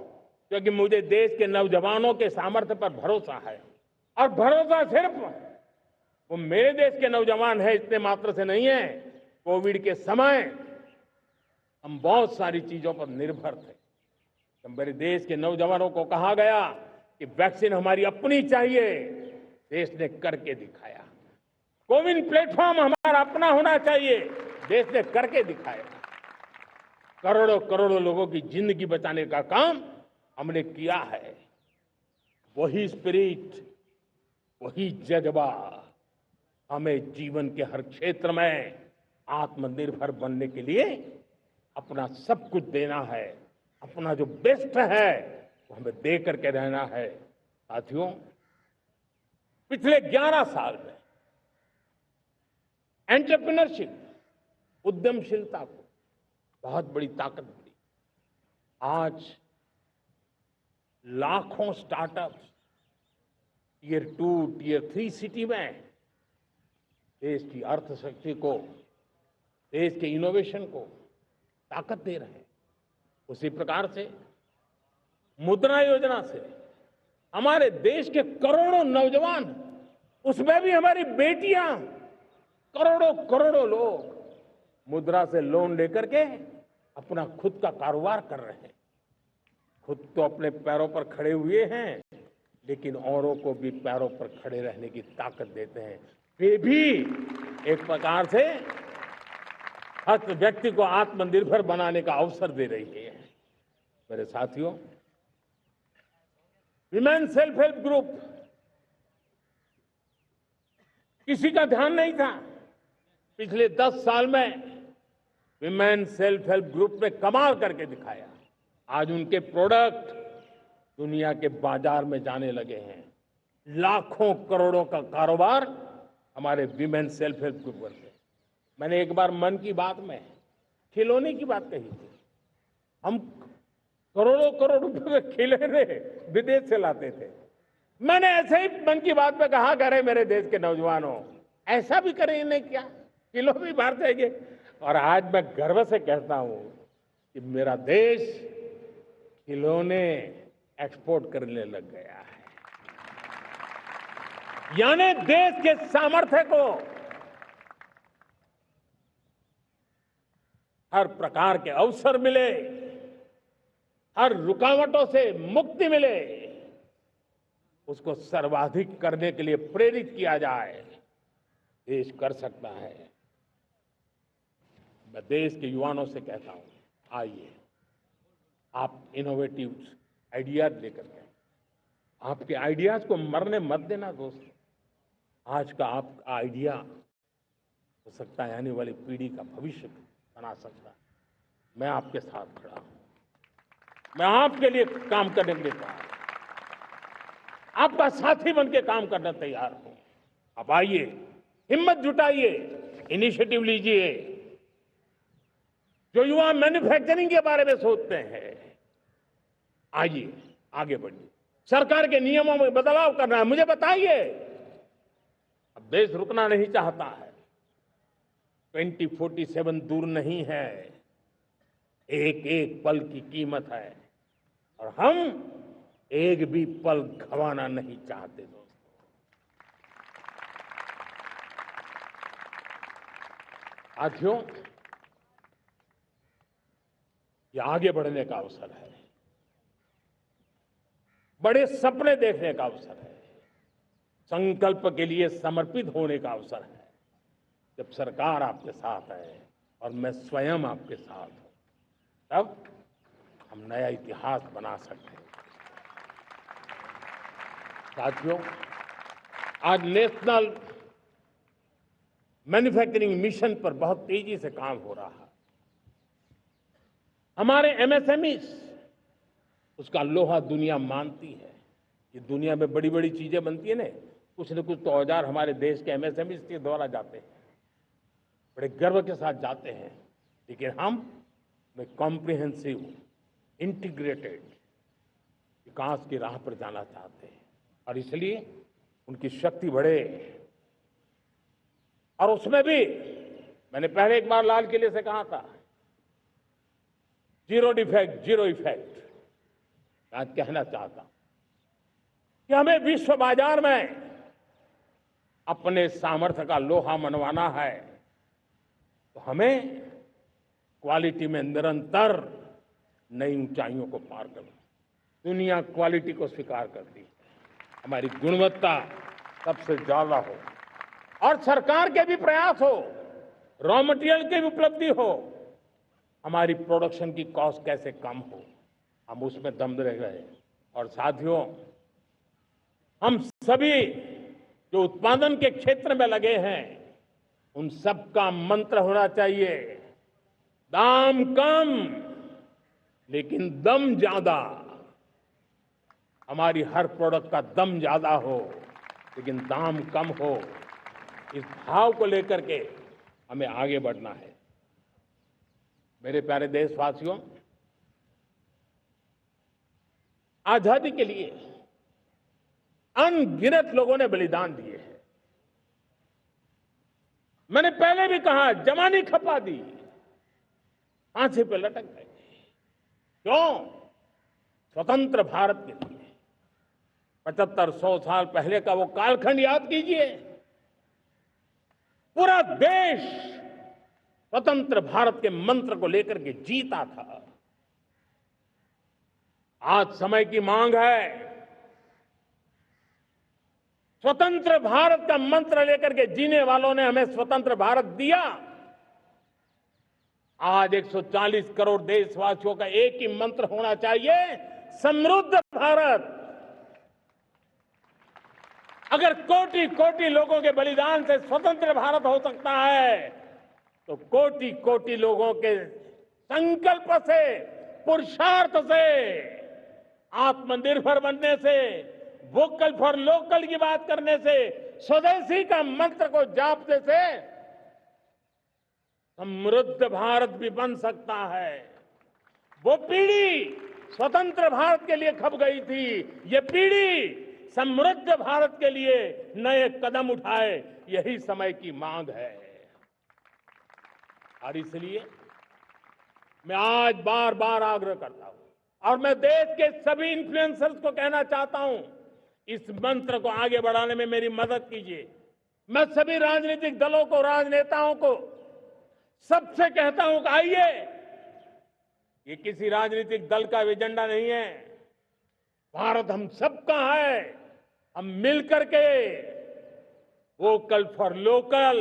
क्योंकि मुझे देश के नौजवानों के सामर्थ्य पर भरोसा है। और भरोसा सिर्फ वो मेरे देश के नौजवान है इतने मात्र से नहीं है। कोविड के समय हम बहुत सारी चीजों पर निर्भर थे। तो मेरे देश के नौजवानों को कहा गया कि वैक्सीन हमारी अपनी चाहिए, देश ने करके दिखाया। कोविन प्लेटफॉर्म हमारा अपना होना चाहिए, देश ने करके दिखाया। करोड़ों करोड़ों लोगों की जिंदगी बचाने का काम हमने किया है। वही स्पिरिट, वही जज्बा हमें जीवन के हर क्षेत्र में आत्मनिर्भर बनने के लिए अपना सब कुछ देना है। अपना जो बेस्ट है वो हमें दे करके रहना है। साथियों, पिछले 11 साल में एंटरप्रेन्योरशिप, उद्यमशीलता को बहुत बड़ी ताकत मिली। आज लाखों स्टार्टअप्स टियर 2, टियर 3 सिटी में देश की अर्थशक्ति को, देश के इनोवेशन को ताकत दे रहे हैं। उसी प्रकार से मुद्रा योजना से हमारे देश के करोड़ों नौजवान, उसमें भी हमारी बेटियां, करोड़ों करोड़ों लोग मुद्रा से लोन लेकर के अपना खुद का कारोबार कर रहे हैं। खुद तो अपने पैरों पर खड़े हुए हैं, लेकिन औरों को भी पैरों पर खड़े रहने की ताकत देते हैं। वे भी एक प्रकार से हर व्यक्ति को आत्मनिर्भर बनाने का अवसर दे रही है। मेरे साथियों, विमेन सेल्फ हेल्प ग्रुप, किसी का ध्यान नहीं था। पिछले 10 साल में विमेन सेल्फ हेल्प ग्रुप ने कमाल करके दिखाया। आज उनके प्रोडक्ट दुनिया के बाजार में जाने लगे हैं। लाखों करोड़ों का कारोबार हमारे विमेन सेल्फ हेल्प ग्रुप करते हैं। मैंने एक बार मन की बात में खिलौने की बात कही थी। हम करोड़ों करोड़ रुपए में खिलौने विदेश से लाते थे। मैंने ऐसे ही मन की बात में कहा, करे मेरे देश के नौजवानों, ऐसा भी करें इन्हें क्या, किलो भी बाहर जाएंगे। और आज मैं गर्व से कहता हूं कि मेरा देश खिलौने एक्सपोर्ट करने लग गया है। यानी देश के सामर्थ्य को हर प्रकार के अवसर मिले, हर रुकावटों से मुक्ति मिले, उसको सर्वाधिक करने के लिए प्रेरित किया जाए। देश कर सकता है। मैं देश के युवाओं से कहता हूं, आइए आप इनोवेटिव आइडियाज लेकर के, आपके आइडियाज को मरने मत देना दोस्तों। आज का आपका आइडिया हो सकता है आने वाली पीढ़ी का भविष्य बना सकता है। मैं आपके साथ खड़ा हूं। मैं आपके लिए काम करने के लिए तैयार हूं, आपका साथी बन के काम करने तैयार हूं। अब आइए, हिम्मत जुटाइए, इनिशिएटिव लीजिए। जो युवा मैन्युफैक्चरिंग के बारे में सोचते हैं, आइए आगे बढ़िए। सरकार के नियमों में बदलाव करना है, मुझे बताइए। अब देश रुकना नहीं चाहता है। 2047 दूर नहीं है। एक एक पल की कीमत है और हम एक भी पल गंवाना नहीं चाहते दोस्तों। साथियों, ये आगे बढ़ने का अवसर है, बड़े सपने देखने का अवसर है, संकल्प के लिए समर्पित होने का अवसर है। जब सरकार आपके साथ है और मैं स्वयं आपके साथ हूं, तब हम नया इतिहास बना सकते हैं। साथियों, आज नेशनल मैन्युफैक्चरिंग मिशन पर बहुत तेजी से काम हो रहा है। हमारे एमएसएमई उसका लोहा दुनिया मानती है। ये दुनिया में बड़ी बड़ी चीजें बनती है ना, कुछ न कुछ तो औजार हमारे देश के एमएसएमई के द्वारा जाते हैं, बड़े गर्व के साथ जाते हैं। लेकिन हम कॉम्प्रिहेंसिव इंटीग्रेटेड विकास की राह पर जाना चाहते हैं और इसलिए उनकी शक्ति बढ़े। और उसमें भी मैंने पहले एक बार लाल किले से कहा था, जीरो डिफेक्ट जीरो इफेक्ट। मैं आज कहना चाहता हूं कि हमें विश्व बाजार में अपने सामर्थ्य का लोहा मनवाना है, तो हमें क्वालिटी में निरंतर नई ऊंचाइयों को पार करना। दुनिया क्वालिटी को स्वीकार करती है, हमारी गुणवत्ता सबसे ज्यादा हो और सरकार के भी प्रयास हो, रॉ मटेरियल की भी उपलब्धि हो, हमारी प्रोडक्शन की कॉस्ट कैसे कम हो, हम उसमें दम रह गए। और साथियों, हम सभी जो उत्पादन के क्षेत्र में लगे हैं, उन सबका मंत्र होना चाहिए, दाम कम लेकिन दम ज्यादा। हमारी हर प्रोडक्ट का दम ज्यादा हो लेकिन दाम कम हो। इस भाव को लेकर के हमें आगे बढ़ना है। मेरे प्यारे देशवासियों, आजादी के लिए अनगिनत लोगों ने बलिदान दिए हैं। मैंने पहले भी कहा, जवानी खपा दी, फांसी पे लटक गए। क्यों? स्वतंत्र भारत के लिए। 75-100 साल पहले का वो कालखंड याद कीजिए। पूरा देश स्वतंत्र भारत के मंत्र को लेकर के जीता था। आज समय की मांग है, स्वतंत्र भारत का मंत्र लेकर के जीने वालों ने हमें स्वतंत्र भारत दिया। आज 140 करोड़ देशवासियों का एक ही मंत्र होना चाहिए, समृद्ध भारत। अगर कोटि कोटि लोगों के बलिदान से स्वतंत्र भारत हो सकता है, तो कोटि कोटि लोगों के संकल्प से, पुरुषार्थ से, आत्मनिर्भर बनने से वोकल फॉर लोकल की बात करने से, स्वदेशी का मंत्र को जापने से समृद्ध भारत भी बन सकता है। वो पीढ़ी स्वतंत्र भारत के लिए खप गई थी, ये पीढ़ी समृद्ध भारत के लिए नए कदम उठाए, यही समय की मांग है। और इसलिए मैं आज बार बार आग्रह करता हूं और मैं देश के सभी इन्फ्लुएंसर्स को कहना चाहता हूं, इस मंत्र को आगे बढ़ाने में मेरी मदद कीजिए। मैं सभी राजनीतिक दलों को, राजनेताओं को सबसे कहता हूं कि आइए, ये किसी राजनीतिक दल का एजेंडा नहीं है, भारत हम सबका है। हम मिलकर के वोकल फॉर लोकल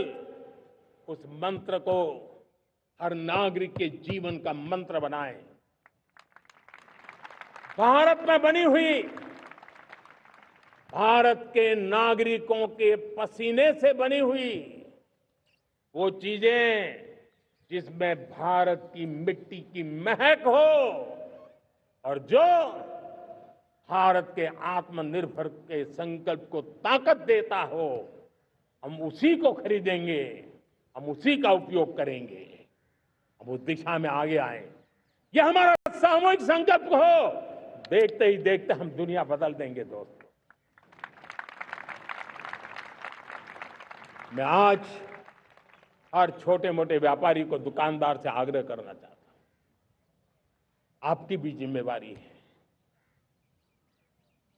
उस मंत्र को हर नागरिक के जीवन का मंत्र बनाएं। भारत में बनी हुई, भारत के नागरिकों के पसीने से बनी हुई वो चीजें जिसमें भारत की मिट्टी की महक हो और जो भारत के आत्मनिर्भर के संकल्प को ताकत देता हो, हम उसी को खरीदेंगे, हम उसी का उपयोग करेंगे, हम उस दिशा में आगे आए। यह हमारा सामूहिक संकल्प हो। देखते ही देखते हम दुनिया बदल देंगे दोस्तों। मैं आज हर छोटे मोटे व्यापारी को, दुकानदार से आग्रह करना चाहता हूं, आपकी भी जिम्मेवारी है।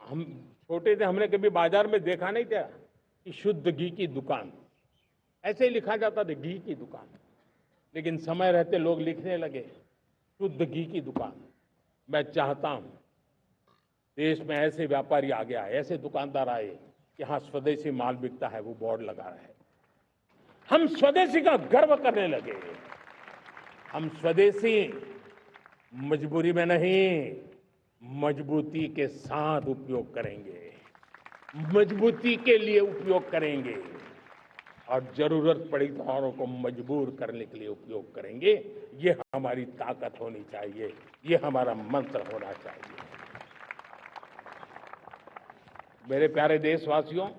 हम छोटे थे, हमने कभी बाजार में देखा नहीं था कि शुद्ध घी की दुकान, ऐसे ही लिखा जाता था घी की दुकान। लेकिन समय रहते लोग लिखने लगे शुद्ध घी की दुकान। मैं चाहता हूं देश में ऐसे व्यापारी आगे आए, ऐसे दुकानदार आए कि हाँ स्वदेशी माल बिकता है, वो बोर्ड लगा रहे हैं। हम स्वदेशी का गर्व करने लगे। हम स्वदेशी मजबूरी में नहीं, मजबूती के साथ उपयोग करेंगे, मजबूती के लिए उपयोग करेंगे और जरूरत पड़ी तो औरों को मजबूर करने के लिए उपयोग करेंगे। ये हमारी ताकत होनी चाहिए, ये हमारा मंत्र होना चाहिए। मेरे प्यारे देशवासियों,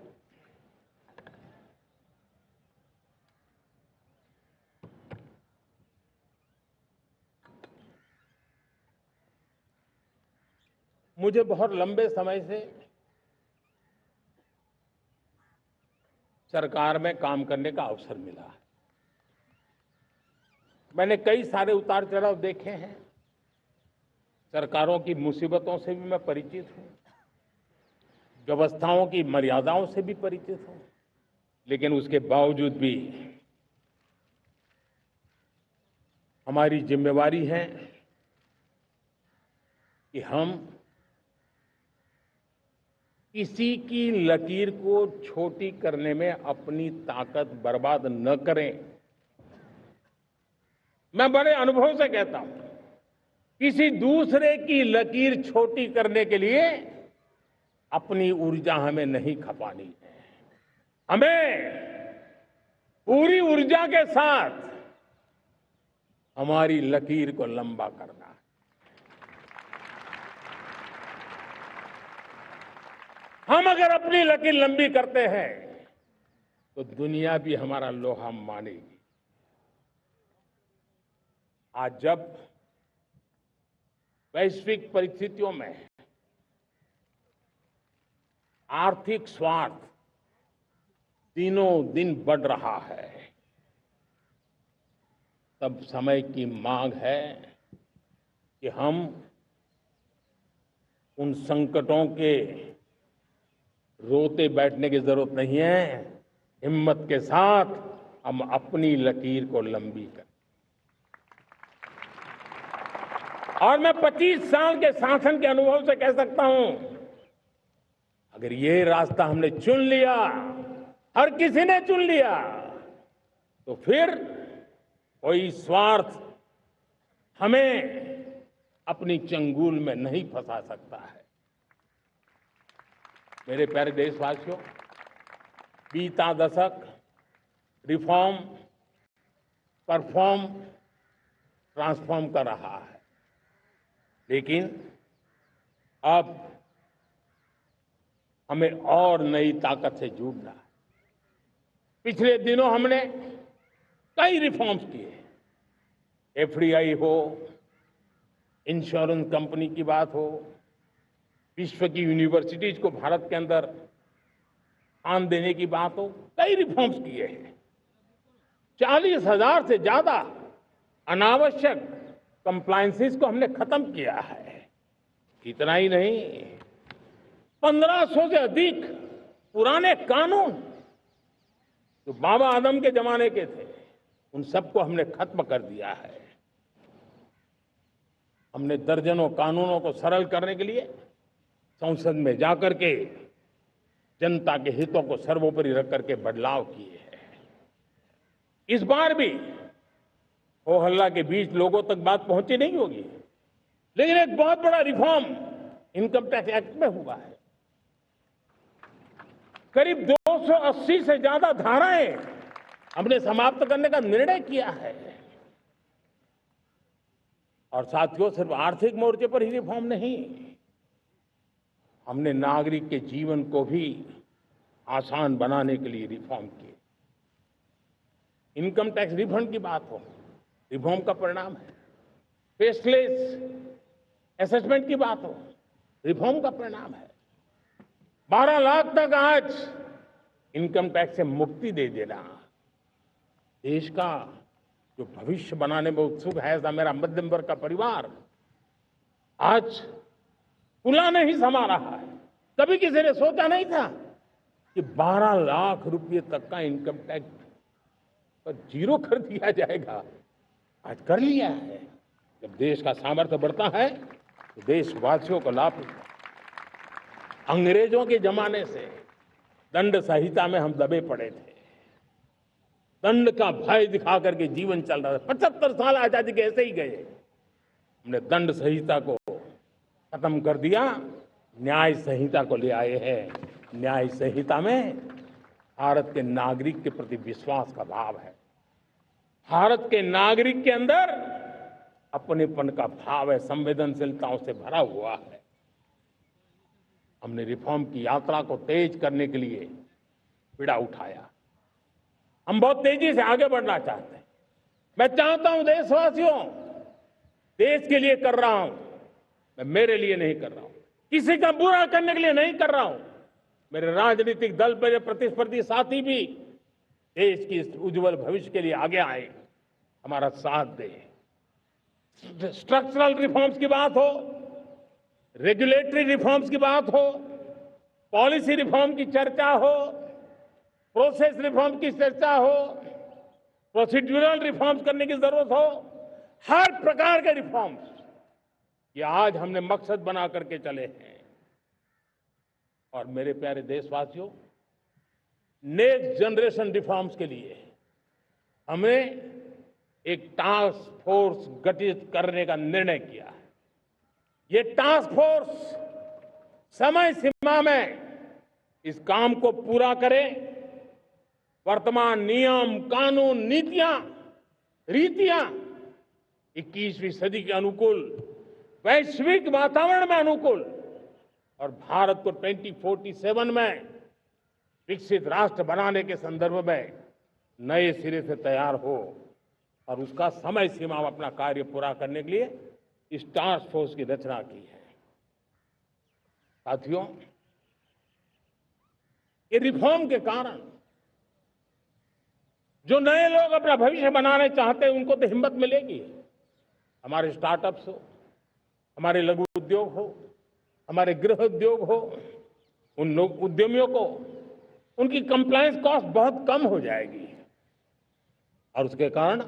मुझे बहुत लंबे समय से सरकार में काम करने का अवसर मिला है। मैंने कई सारे उतार चढ़ाव देखे हैं, सरकारों की मुसीबतों से भी मैं परिचित हूं, व्यवस्थाओं की मर्यादाओं से भी परिचित हूं, लेकिन उसके बावजूद भी हमारी जिम्मेवारी है कि हम किसी की लकीर को छोटी करने में अपनी ताकत बर्बाद न करें। मैं बड़े अनुभव से कहता हूं, किसी दूसरे की लकीर छोटी करने के लिए अपनी ऊर्जा हमें नहीं खपानी है। हमें पूरी ऊर्जा के साथ हमारी लकीर को लंबा करना है। हम अगर अपनी लकीर लंबी करते हैं तो दुनिया भी हमारा लोहा मानेगी। आज जब वैश्विक परिस्थितियों में आर्थिक स्वार्थ दिनों दिन बढ़ रहा है, तब समय की मांग है कि हम उन संकटों के रोते बैठने की जरूरत नहीं है। हिम्मत के साथ हम अपनी लकीर को लंबी करें। और मैं 25 साल के शासन के अनुभव से कह सकता हूं, अगर ये रास्ता हमने चुन लिया, हर किसी ने चुन लिया, तो फिर कोई स्वार्थ हमें अपनी चंगुल में नहीं फंसा सकता है। मेरे प्यारे देशवासियों, बीता दशक रिफॉर्म, परफॉर्म, ट्रांसफॉर्म कर रहा है, लेकिन अब हमें और नई ताकत से जुड़ना है। पिछले दिनों हमने कई रिफॉर्म्स किए। एफडीआई हो, इंश्योरेंस कंपनी की बात हो, विश्व की यूनिवर्सिटीज को भारत के अंदर स्थान देने की बात हो, कई रिफॉर्म्स किए हैं। 40,000 से ज्यादा अनावश्यक कंप्लायंसेस को हमने खत्म किया है। इतना ही नहीं, 1500 से अधिक पुराने कानून जो बाबा आदम के जमाने के थे, उन सबको हमने खत्म कर दिया है। हमने दर्जनों कानूनों को सरल करने के लिए संसद में जाकर के जनता के हितों को सर्वोपरि रख करके बदलाव किए हैं। इस बार भी हो हल्ला के बीच लोगों तक बात पहुंची नहीं होगी, लेकिन एक बहुत बड़ा रिफॉर्म इनकम टैक्स एक्ट में हुआ है। करीब 280 से ज्यादा धाराएं हमने समाप्त करने का निर्णय किया है। और साथियों, सिर्फ आर्थिक मोर्चे पर ही रिफॉर्म नहीं, हमने नागरिक के जीवन को भी आसान बनाने के लिए रिफॉर्म किए। इनकम टैक्स रिफंड की बात हो, रिफॉर्म का परिणाम है। फेसलेस असेसमेंट की बात हो, रिफॉर्म का परिणाम है। 12 लाख तक आज इनकम टैक्स से मुक्ति दे देना देश का जो भविष्य बनाने में उत्सुक है, ऐसा मेरा मध्यम वर्ग का परिवार आज खुला नहीं समा रहा है। कभी किसी ने सोचा नहीं था कि 12 लाख रुपए तक का इनकम टैक्स पर जीरो कर दिया जाएगा। आज कर लिया है। जब देश का सामर्थ्य बढ़ता है तो देशवासियों को लाभ मिलता है। अंग्रेजों के जमाने से दंड संहिता में हम दबे पड़े थे। दंड का भय दिखा करके जीवन चल रहा था। 75 साल आजादी के ऐसे ही गए। हमने दंड संहिता को खत्म कर दिया, न्याय संहिता को ले आए हैं। न्याय संहिता में भारत के नागरिक के प्रति विश्वास का भाव है। भारत के नागरिक के अंदर अपनेपन का भाव है, संवेदनशीलताओं से भरा हुआ है। हमने रिफॉर्म की यात्रा को तेज करने के लिए बीड़ा उठाया। हम बहुत तेजी से आगे बढ़ना चाहते हैं। मैं चाहता हूं देशवासियों, देश के लिए कर रहा हूं, मैं मेरे लिए नहीं कर रहा हूं, किसी का बुरा करने के लिए नहीं कर रहा हूं। मेरे राजनीतिक दल, मेरे प्रतिस्पर्धी साथी भी देश की इस उज्जवल भविष्य के लिए आगे आए, हमारा साथ दे। स्ट्रक्चरल रिफॉर्म्स की बात हो, रेगुलेटरी रिफॉर्म्स की बात हो, पॉलिसी रिफॉर्म की चर्चा हो, प्रोसेस रिफॉर्म की चर्चा हो, प्रोसीड्यूरल रिफॉर्म्स करने की जरूरत हो, हर प्रकार के रिफॉर्म्स ये आज हमने मकसद बना करके चले हैं। और मेरे प्यारे देशवासियों, नेक्स्ट जनरेशन रिफॉर्म्स के लिए हमें एक टास्क फोर्स गठित करने का निर्णय किया है। ये टास्क फोर्स समय सीमा में इस काम को पूरा करे। वर्तमान नियम, कानून, नीतियां, रीतियां 21वीं सदी के अनुकूल, वैश्विक वातावरण में अनुकूल और भारत को 2047 में विकसित राष्ट्र बनाने के संदर्भ में नए सिरे से तैयार हो और उसका समय सीमा में अपना कार्य पूरा करने के लिए इस टास्क फोर्स की रचना की है। साथियों, ये रिफॉर्म के कारण जो नए लोग अपना भविष्य बनाने चाहते हैं उनको तो हिम्मत मिलेगी। हमारे स्टार्टअप्स हो, हमारे लघु उद्योग हो, हमारे गृह उद्योग हो, उन लोग उद्यमियों को उनकी कंप्लायंस कॉस्ट बहुत कम हो जाएगी और उसके कारण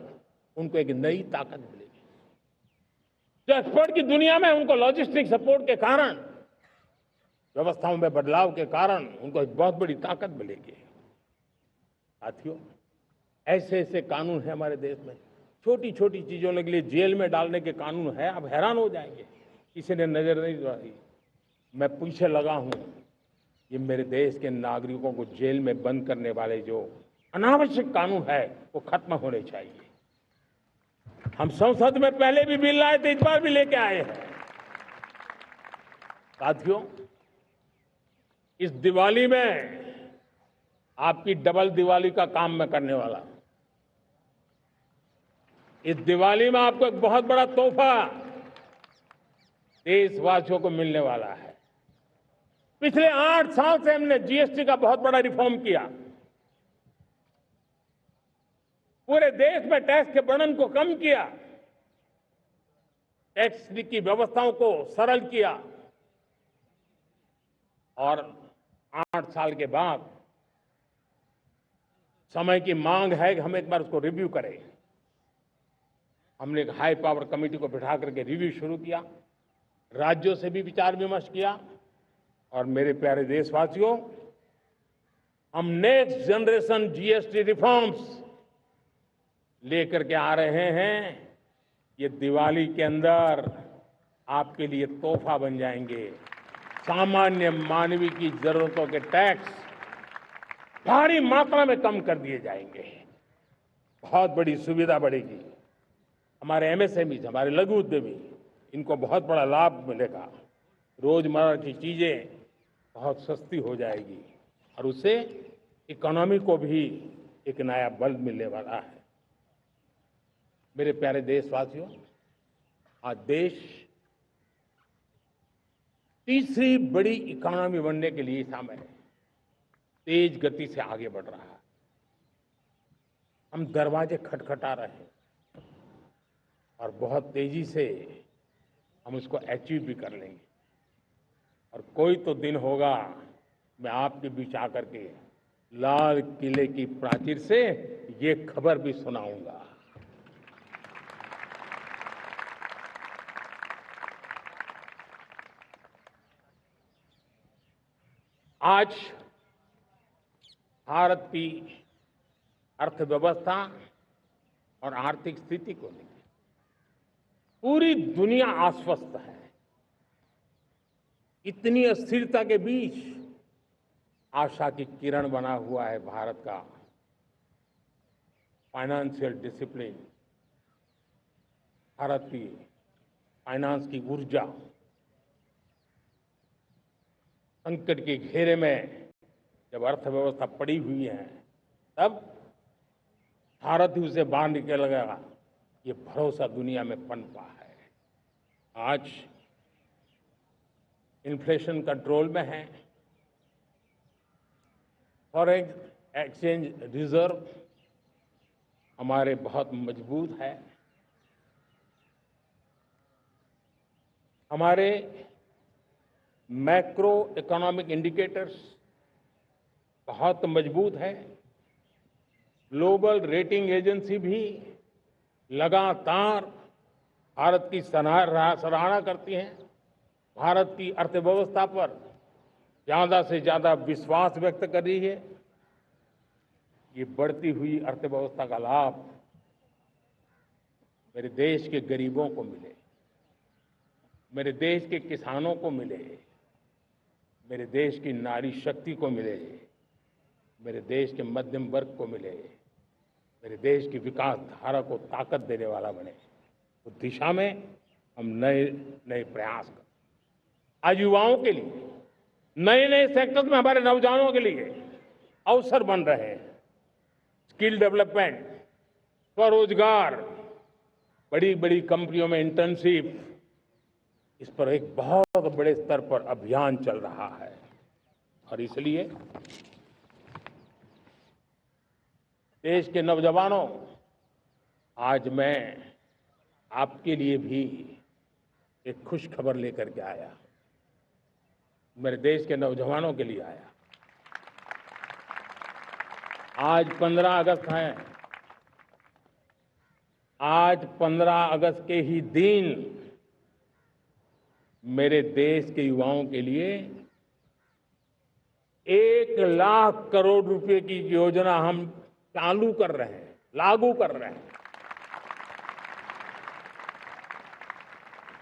उनको एक नई ताकत मिलेगी। जो एक्सपोर्ट की दुनिया में उनको लॉजिस्टिक सपोर्ट के कारण, व्यवस्थाओं में बदलाव के कारण उनको एक बहुत बड़ी ताकत मिलेगी। साथियों, ऐसे ऐसे कानून है हमारे देश में, छोटी छोटी चीजों के लिए जेल में डालने के कानून है। आप हैरान हो जाएंगे, किसी ने नजर नहीं डाली। मैं पीछे लगा हूं, ये मेरे देश के नागरिकों को जेल में बंद करने वाले जो अनावश्यक कानून है वो खत्म होने चाहिए। हम संसद में पहले भी बिल लाए थे, इस बार भी लेके आए हैं। साथियों, इस दिवाली में आपकी डबल दिवाली का काम मैं करने वाला हूं। इस दिवाली में आपको एक बहुत बड़ा तोहफा देशवासियों को मिलने वाला है। पिछले 8 साल से हमने जीएसटी का बहुत बड़ा रिफॉर्म किया। पूरे देश में टैक्स के बर्डन को कम किया, टैक्स की व्यवस्थाओं को सरल किया और 8 साल के बाद समय की मांग है कि हम एक बार उसको रिव्यू करें। हमने एक हाई पावर कमेटी को बिठा करके रिव्यू शुरू किया, राज्यों से भी विचार विमर्श किया और मेरे प्यारे देशवासियों, हम नेक्स्ट जनरेशन जीएसटी रिफॉर्म्स लेकर के आ रहे हैं। ये दिवाली के अंदर आपके लिए तोहफा बन जाएंगे। सामान्य मानवीय की जरूरतों के टैक्स भारी मात्रा में कम कर दिए जाएंगे। बहुत बड़ी सुविधा बढ़ेगी। हमारे एमएसएमई, हमारे लघु उद्यमी, इनको बहुत बड़ा लाभ मिलेगा। रोजमर्रा की चीजें बहुत सस्ती हो जाएगी और उससे इकोनॉमी को भी एक नया बल मिलने वाला है। मेरे प्यारे देशवासियों, आज देश तीसरी बड़ी इकोनॉमी बनने के लिए समय तेज गति से आगे बढ़ रहा है। हम दरवाजे खटखटा रहे हैं और बहुत तेजी से हम उसको अचीव भी कर लेंगे। और कोई तो दिन होगा मैं आपके बीच आकर के लाल किले की प्राचीर से ये खबर भी सुनाऊंगा। आज भारत की अर्थव्यवस्था और आर्थिक स्थिति को लेकर पूरी दुनिया आश्वस्त है। इतनी अस्थिरता के बीच आशा की किरण बना हुआ है भारत का फाइनेंशियल डिसिप्लिन, भारत की फाइनेंस की ऊर्जा। संकट के घेरे में जब अर्थव्यवस्था पड़ी हुई है, तब भारत ही उसे बाहर निकलेगा, ये भरोसा दुनिया में पनपा है। आज इन्फ्लेशन कंट्रोल में है, फॉरेन एक्सचेंज रिजर्व हमारे बहुत मजबूत है, हमारे मैक्रो इकोनॉमिक इंडिकेटर्स बहुत मजबूत है। ग्लोबल रेटिंग एजेंसी भी लगातार भारत की सराहना करती हैं, भारत की अर्थव्यवस्था पर ज्यादा से ज्यादा विश्वास व्यक्त कर रही है। ये बढ़ती हुई अर्थव्यवस्था का लाभ मेरे देश के गरीबों को मिले, मेरे देश के किसानों को मिले, मेरे देश की नारी शक्ति को मिले, मेरे देश के मध्यम वर्ग को मिले, मेरे देश की विकास धारा को ताकत देने वाला बने। उस दिशा में हम नए नए प्रयास करें। आज युवाओं के लिए नए नए सेक्टर्स में हमारे नौजवानों के लिए अवसर बन रहे हैं। स्किल डेवलपमेंट, स्वरोजगार, बड़ी बड़ी कंपनियों में इंटर्नशिप, इस पर एक बहुत बड़े स्तर पर अभियान चल रहा है। और इसलिए देश के नौजवानों, आज मैं आपके लिए भी एक खुश खबर लेकर के आया। मेरे देश के नौजवानों के लिए आया। आज 15 अगस्त है। आज 15 अगस्त के ही दिन मेरे देश के युवाओं के लिए 1 लाख करोड़ रुपए की योजना हम चालू कर रहे हैं, लागू कर रहे हैं।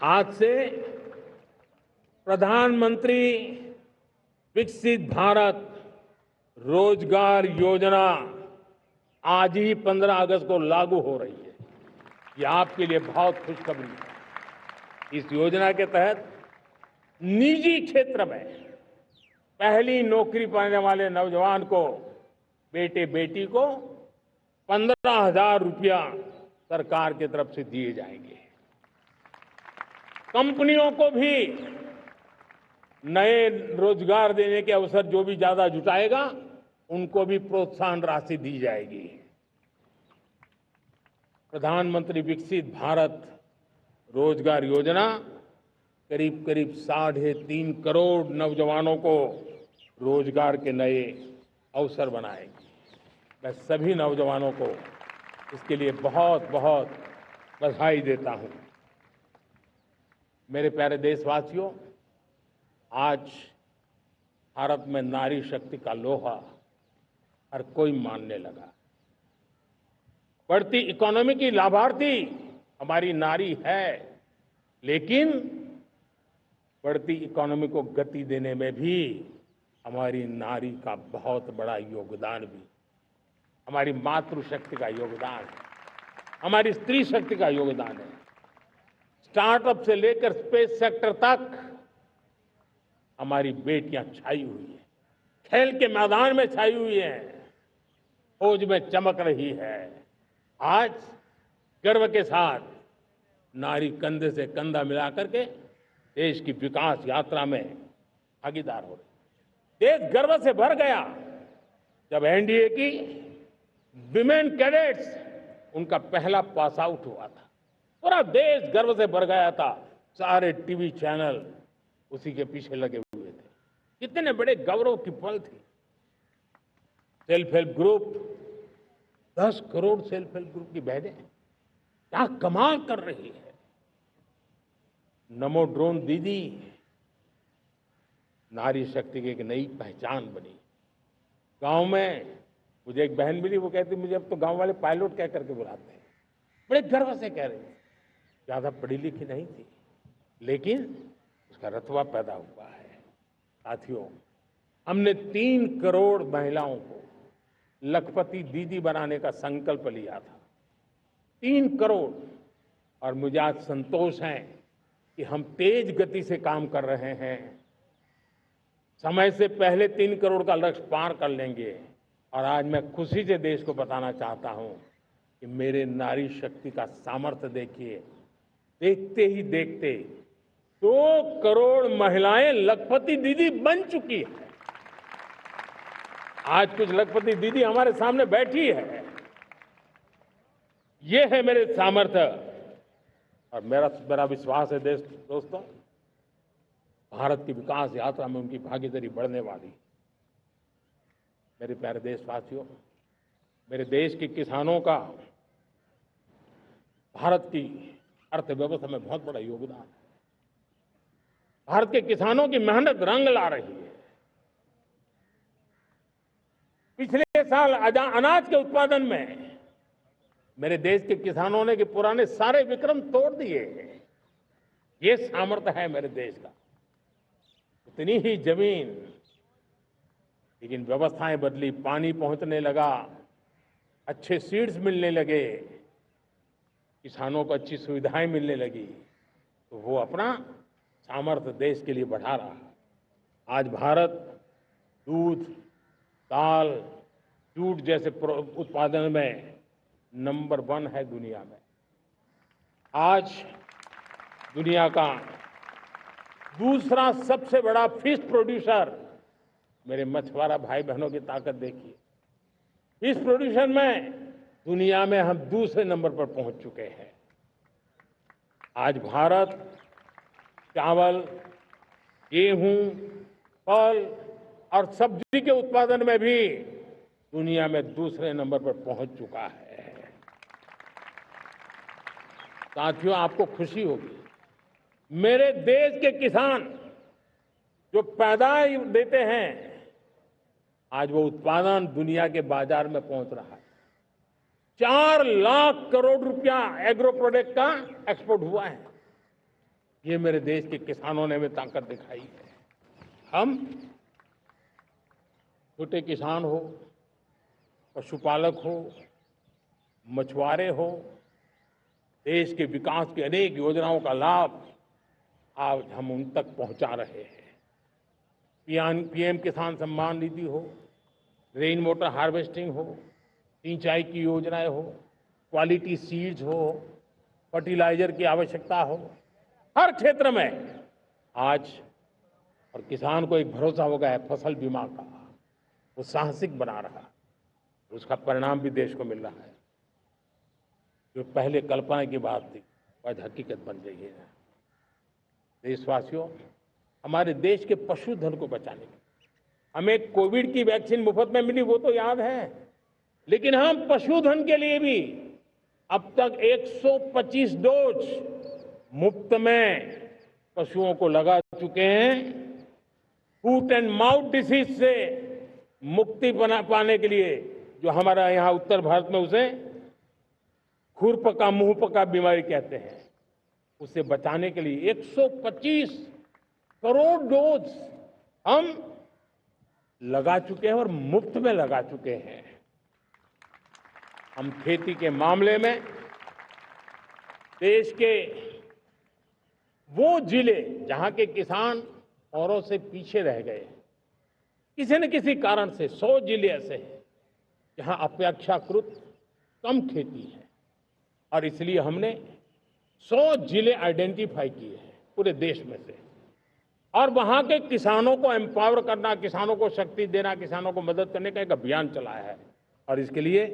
आज से प्रधानमंत्री विकसित भारत रोजगार योजना आज ही 15 अगस्त को लागू हो रही है। ये आपके लिए बहुत खुशखबरी है। इस योजना के तहत निजी क्षेत्र में पहली नौकरी पाने वाले नौजवान को, बेटे बेटी को 15,000 रुपया सरकार की तरफ से दिए जाएंगे। कंपनियों को भी नए रोजगार देने के अवसर जो भी ज्यादा जुटाएगा, उनको भी प्रोत्साहन राशि दी जाएगी। प्रधानमंत्री विकसित भारत रोजगार योजना करीब करीब 3.5 करोड़ नौजवानों को रोजगार के नए अवसर बनाएगी। मैं सभी नौजवानों को इसके लिए बहुत बहुत बधाई देता हूं। मेरे प्यारे देशवासियों, आज भारत में नारी शक्ति का लोहा हर कोई मानने लगा। बढ़ती इकोनॉमी की लाभार्थी हमारी नारी है, लेकिन बढ़ती इकोनॉमी को गति देने में भी हमारी नारी का बहुत बड़ा योगदान भी, हमारी मातृशक्ति का योगदान है, हमारी स्त्री शक्ति का योगदान है। स्टार्टअप से लेकर स्पेस सेक्टर तक हमारी बेटियां छाई हुई हैं, खेल के मैदान में छाई हुई हैं, फौज में चमक रही है। आज गर्व के साथ नारी कंधे से कंधा मिलाकर के देश की विकास यात्रा में भागीदार हो रही। देश गर्व से भर गया जब एनडीए की विमेन कैडेट्स उनका पहला पास आउट हुआ था। पूरा देश गर्व से भर गया था। सारे टीवी चैनल उसी के पीछे लगे हुए थे। कितने बड़े गौरव की पल थी। Self help group, 10 crore self help group की बहनें क्या कमाल कर रही है। नमो ड्रोन दीदी नारी शक्ति की एक नई पहचान बनी। गांव में मुझे एक बहन मिली, वो कहती मुझे अब तो गांव वाले पायलट कह करके बुलाते हैं। बड़े गर्व से कह रहे हैं। ज्यादा पढ़ी लिखी नहीं थी, लेकिन उसका रतबा पैदा हुआ है। साथियों, हमने 3 करोड़ महिलाओं को लखपति दीदी बनाने का संकल्प लिया था। 3 करोड़। और मुझे आज संतोष है कि हम तेज गति से काम कर रहे हैं। समय से पहले 3 करोड़ का लक्ष्य पार कर लेंगे। और आज मैं खुशी से देश को बताना चाहता हूं कि मेरे नारी शक्ति का सामर्थ्य देखिए। देखते ही देखते 2 करोड़ महिलाएं लखपति दीदी बन चुकी है। आज कुछ लखपति दीदी हमारे सामने बैठी है। ये है मेरे सामर्थ्य। और मेरा विश्वास है दोस्तों, भारत की विकास यात्रा में उनकी भागीदारी बढ़ने वाली। मेरे प्यारे देशवासियों, मेरे देश के किसानों का भारत की अर्थव्यवस्था में बहुत बड़ा योगदान है। भारत के किसानों की मेहनत रंग ला रही है। पिछले साल अनाज के उत्पादन में मेरे देश के किसानों ने के पुराने सारे विक्रम तोड़ दिए। ये सामर्थ्य है मेरे देश का। इतनी ही जमीन, लेकिन व्यवस्थाएं बदली, पानी पहुंचने लगा, अच्छे सीड्स मिलने लगे, किसानों को अच्छी सुविधाएं मिलने लगी, तो वो अपना सामर्थ्य देश के लिए बढ़ा रहा। आज भारत दूध, दाल, जूट जैसे उत्पादन में नंबर 1 है दुनिया में। आज दुनिया का दूसरा सबसे बड़ा फिश प्रोड्यूसर। मेरे मछुआरा भाई बहनों की ताकत देखिए। फिश प्रोड्यूसन में दुनिया में हम दूसरे नंबर पर पहुंच चुके हैं। आज भारत चावल, गेहूं, फल और सब्जी के उत्पादन में भी दुनिया में दूसरे नंबर पर पहुंच चुका है। साथियों, आपको खुशी होगी, मेरे देश के किसान जो पैदावार देते हैं, आज वो उत्पादन दुनिया के बाजार में पहुंच रहा है। 4 लाख करोड़ रुपया एग्रो प्रोडक्ट का एक्सपोर्ट हुआ है। ये मेरे देश के किसानों ने हमें ताकत दिखाई है। हम छोटे किसान हो, पशुपालक हो, मछुआरे हो, देश के विकास की अनेक योजनाओं का लाभ आज हम उन तक पहुंचा रहे हैं। पीएम किसान सम्मान निधि हो, रेन वाटर हार्वेस्टिंग हो, सिंचाई की योजनाएं हो, क्वालिटी सीड्स हो, फर्टिलाइजर की आवश्यकता हो, हर क्षेत्र में आज और किसान को एक भरोसा हो गया है फसल बीमा का। वो साहसिक बना रहा, उसका परिणाम भी देश को मिल रहा है। जो पहले कल्पना की बात थी आज हकीकत बन गई है। देशवासियों, हमारे देश के पशुधन को बचाने के हमें कोविड की वैक्सीन मुफ्त में मिली, वो तो याद है, लेकिन हम पशुधन के लिए भी अब तक 125 डोज मुफ्त में पशुओं को लगा चुके हैं। फूट एंड माउथ डिसीज से मुक्ति पाने के लिए, जो हमारा यहाँ उत्तर भारत में उसे खुरपका मुंहपका बीमारी कहते हैं, उसे बचाने के लिए 125 करोड़ डोज हम लगा चुके हैं और मुफ्त में लगा चुके हैं। हम खेती के मामले में देश के वो जिले जहां के किसान औरों से पीछे रह गए, किसी न किसी कारण से 100 जिले ऐसे हैं जहां अपेक्षाकृत कम खेती है, और इसलिए हमने 100 जिले आइडेंटिफाई किए हैं पूरे देश में से, और वहां के किसानों को एम्पावर करना, किसानों को शक्ति देना, किसानों को मदद करने का एक अभियान चलाया है। और इसके लिए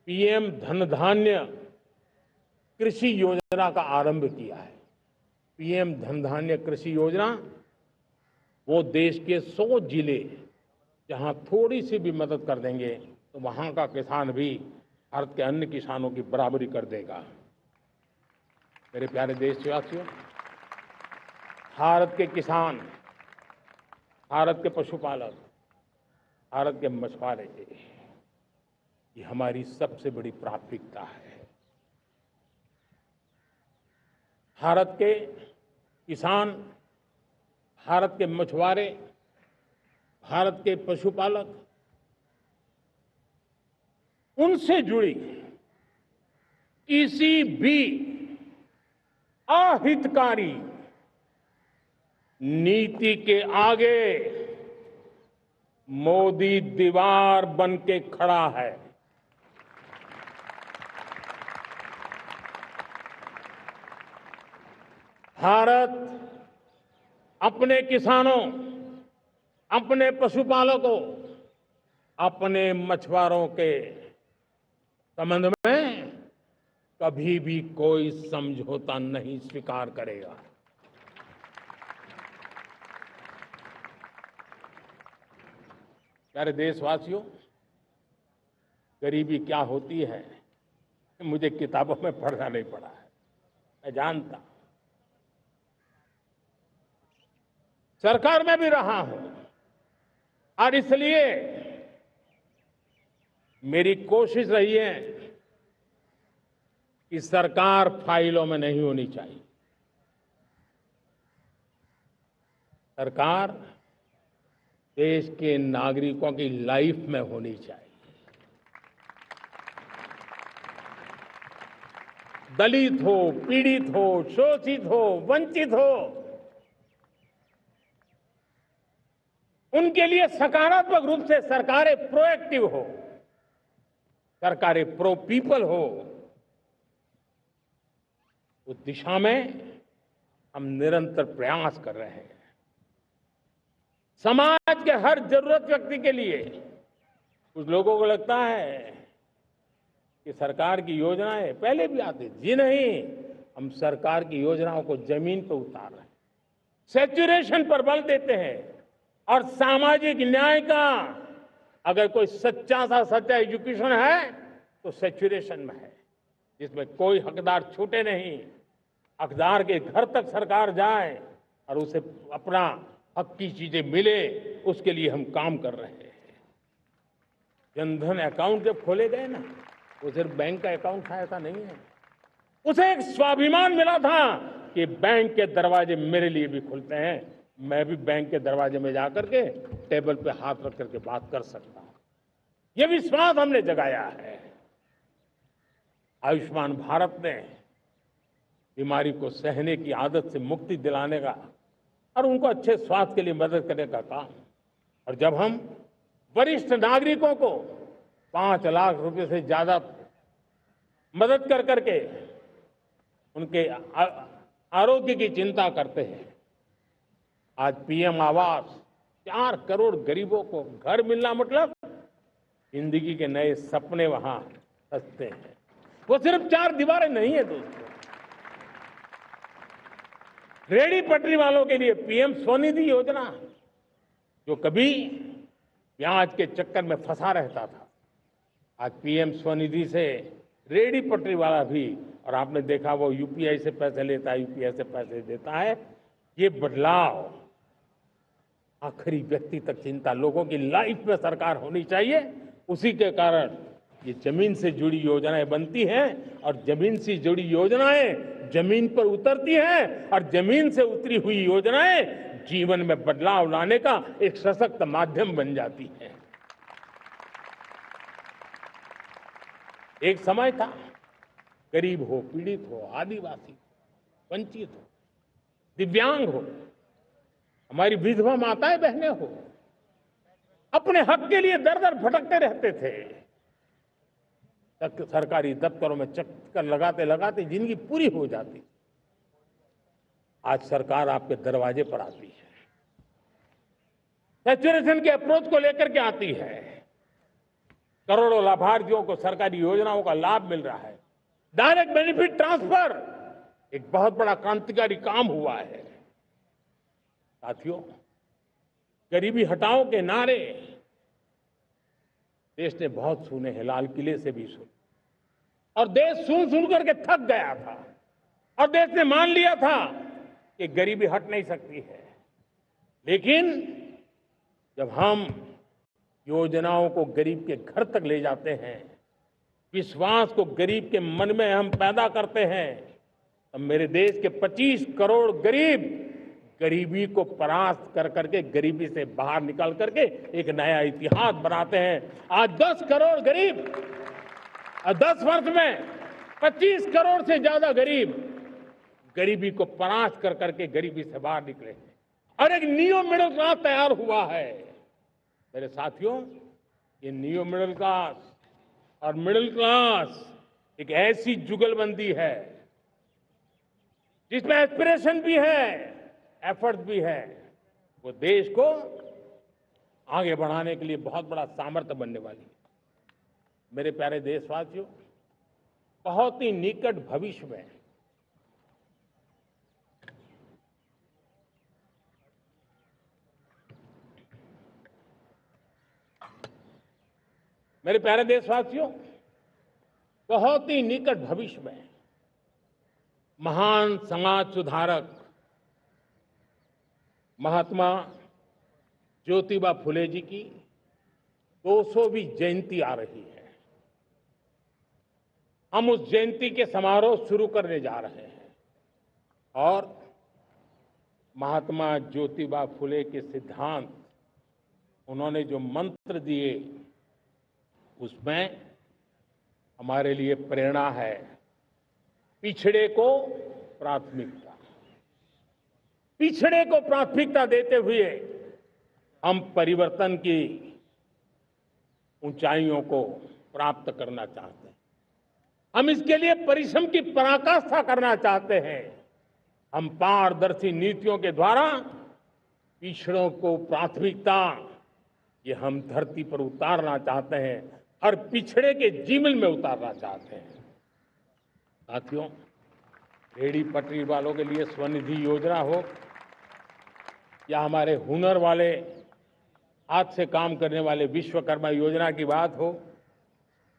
पीएम धन धान्य कृषि योजना का आरंभ किया है। पीएम धन धान्य कृषि योजना वो देश के 100 जिले जहां थोड़ी सी भी मदद कर देंगे तो वहां का किसान भी भारत के अन्य किसानों की बराबरी कर देगा। मेरे प्यारे देशवासियों, भारत के किसान, भारत के पशुपालक, भारत के मछुआरे, ये हमारी सबसे बड़ी प्राथमिकता है। भारत के किसान, भारत के मछुआरे, भारत के पशुपालक, उनसे जुड़ी किसी भी अहितकारी नीति के आगे मोदी दीवार बन के खड़ा है। भारत अपने किसानों, अपने पशुपालकों, अपने मछुआरों के संबंध में कभी भी कोई समझौता नहीं स्वीकार करेगा। प्यारे देशवासियों, गरीबी क्या होती है मुझे किताबों में पढ़ना नहीं पड़ा है, मैं जानता, सरकार में भी रहा हूं, और इसलिए मेरी कोशिश रही है कि सरकार फाइलों में नहीं होनी चाहिए। सरकार देश के नागरिकों की लाइफ में होनी चाहिए। दलित हो, पीड़ित हो, शोषित हो, वंचित हो, उनके लिए सकारात्मक रूप से सरकारें प्रोएक्टिव हो, सरकारें प्रो पीपल हो, उस दिशा में हम निरंतर प्रयास कर रहे हैं। समाज के हर जरूरत व्यक्ति के लिए, कुछ लोगों को लगता है कि सरकार की योजनाएं पहले भी आती, जी नहीं, हम सरकार की योजनाओं को जमीन पर उतार रहे हैं, सैचुरेशन पर बल देते हैं, और सामाजिक न्याय का अगर कोई सच्चा एजुकेशन है तो सैचुरेशन में है, जिसमें कोई हकदार छूटे नहीं, हकदार के घर तक सरकार जाए और उसे अपना हक की चीजें मिले, उसके लिए हम काम कर रहे हैं। जनधन अकाउंट जब खोले गए ना, वो सिर्फ बैंक का अकाउंट था ऐसा नहीं है, उसे एक स्वाभिमान मिला था कि बैंक के दरवाजे मेरे लिए भी खुलते हैं, मैं भी बैंक के दरवाजे में जाकर के टेबल पे हाथ रख करके बात कर सकता हूं। ये विश्वास हमने जगाया है। आयुष्मान भारत ने बीमारी को सहने की आदत से मुक्ति दिलाने का और उनको अच्छे स्वास्थ्य के लिए मदद करने का काम। और जब हम वरिष्ठ नागरिकों को 5 लाख रुपए से ज्यादा मदद कर करके उनके आरोग्य की चिंता करते हैं, आज पीएम आवास 4 करोड़ गरीबों को घर मिलना मतलब जिंदगी के नए सपने वहां सजते हैं। वो सिर्फ 4 दीवारें नहीं है दोस्तों। रेहड़ी पटरी वालों के लिए पीएम स्वनिधि योजना, जो कभी ब्याज के चक्कर में फंसा रहता था, आज पीएम स्वनिधि से रेहड़ी पटरी वाला भी, और आपने देखा वो यूपीआई से पैसे लेता है, यूपीआई से पैसे देता है। ये बदलाव आखिरी व्यक्ति तक चिंता लोगों की लाइफ में सरकार होनी चाहिए। उसी के कारण ये जमीन से जुड़ी योजनाएं बनती हैं और जमीन से जुड़ी योजनाएं जमीन पर उतरती हैं और जमीन से उतरी हुई योजनाएं जीवन में बदलाव लाने का एक सशक्त माध्यम बन जाती हैं। एक समय था, गरीब हो, पीड़ित हो, आदिवासी हो, वंचित हो, दिव्यांग हो, हमारी विधवा माताएं बहनें हो, अपने हक के लिए दर दर भटकते रहते थे। सरकारी दफ्तरों में चक्कर लगाते लगाते जिंदगी पूरी हो जाती। आज सरकार आपके दरवाजे पर आती है, सैचुरेशन के अप्रोच को लेकर के आती है। करोड़ों लाभार्थियों को सरकारी योजनाओं का लाभ मिल रहा है। डायरेक्ट बेनिफिट ट्रांसफर एक बहुत बड़ा क्रांतिकारी काम हुआ है। साथियों, गरीबी हटाओ के नारे देश ने बहुत सुने हैं, लाल किले से भी सुने, और देश सुन सुन करके थक गया था और देश ने मान लिया था कि गरीबी हट नहीं सकती है। लेकिन जब हम योजनाओं को गरीब के घर तक ले जाते हैं, विश्वास को गरीब के मन में हम पैदा करते हैं, तब मेरे देश के 25 करोड़ गरीब गरीबी को परास्त कर करके, गरीबी से बाहर निकल करके एक नया इतिहास बनाते हैं। आज 10 करोड़ गरीब और 10 वर्ष में 25 करोड़ से ज्यादा गरीब गरीबी को परास्त कर करके गरीबी से बाहर निकले हैं और एक न्यू मिडिल क्लास तैयार हुआ है। मेरे साथियों, ये न्यू मिडिल क्लास और मिडिल क्लास एक ऐसी जुगलबंदी है जिसमें एस्पिरेशन भी है, एफर्ट भी है। वो देश को आगे बढ़ाने के लिए बहुत बड़ा सामर्थ्य बनने वाली है। मेरे प्यारे देशवासियों, बहुत ही निकट भविष्य में मेरे प्यारे देशवासियों, बहुत ही निकट भविष्य में महान समाज सुधारक महात्मा ज्योतिबा फुले जी की 200वीं जयंती आ रही है। हम उस जयंती के समारोह शुरू करने जा रहे हैं और महात्मा ज्योतिबा फुले के सिद्धांत, उन्होंने जो मंत्र दिए, उसमें हमारे लिए प्रेरणा है। पिछड़े को प्राथमिकता, पिछड़े को प्राथमिकता देते हुए हम परिवर्तन की ऊंचाइयों को प्राप्त करना चाहते हैं। हम इसके लिए परिश्रम की पराकाष्ठा करना चाहते हैं। हम पारदर्शी नीतियों के द्वारा पिछड़ों को प्राथमिकता, ये हम धरती पर उतारना चाहते हैं, हर पिछड़े के जीवन में उतारना चाहते हैं। साथियों, रेहड़ी पटरी वालों के लिए स्वनिधि योजना हो या हमारे हुनर वाले, हाथ से काम करने वाले विश्वकर्मा योजना की बात हो,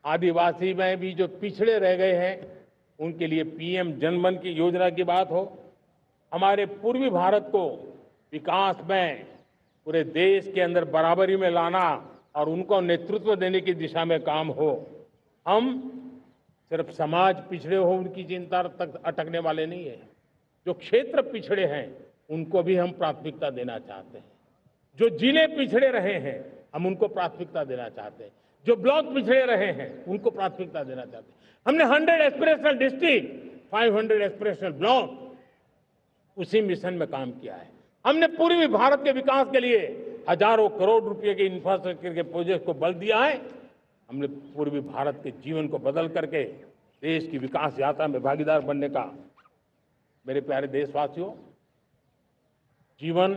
आदिवासी में भी जो पिछड़े रह गए हैं उनके लिए पीएम जनधन की योजना की बात हो, हमारे पूर्वी भारत को विकास में पूरे देश के अंदर बराबरी में लाना और उनको नेतृत्व देने की दिशा में काम हो। हम सिर्फ समाज पिछड़े हो उनकी चिंता तक अटकने वाले नहीं है। जो क्षेत्र पिछड़े हैं उनको भी हम प्राथमिकता देना चाहते हैं। जो जिले पिछड़े रहे हैं हम उनको प्राथमिकता देना चाहते हैं। जो ब्लॉक पिछड़े रहे हैं उनको प्राथमिकता देना चाहते हैं। हमने 100 एस्पिरेशनल डिस्ट्रिक्ट, 500 एस्पिरेशनल ब्लॉक, उसी मिशन में काम किया है। हमने पूर्वी भारत के विकास के लिए हजारों करोड़ रुपए के इंफ्रास्ट्रक्चर के प्रोजेक्ट को बल दिया है। हमने पूर्वी भारत के जीवन को बदल करके देश की विकास यात्रा में भागीदार बनने का, मेरे प्यारे देशवासियों, जीवन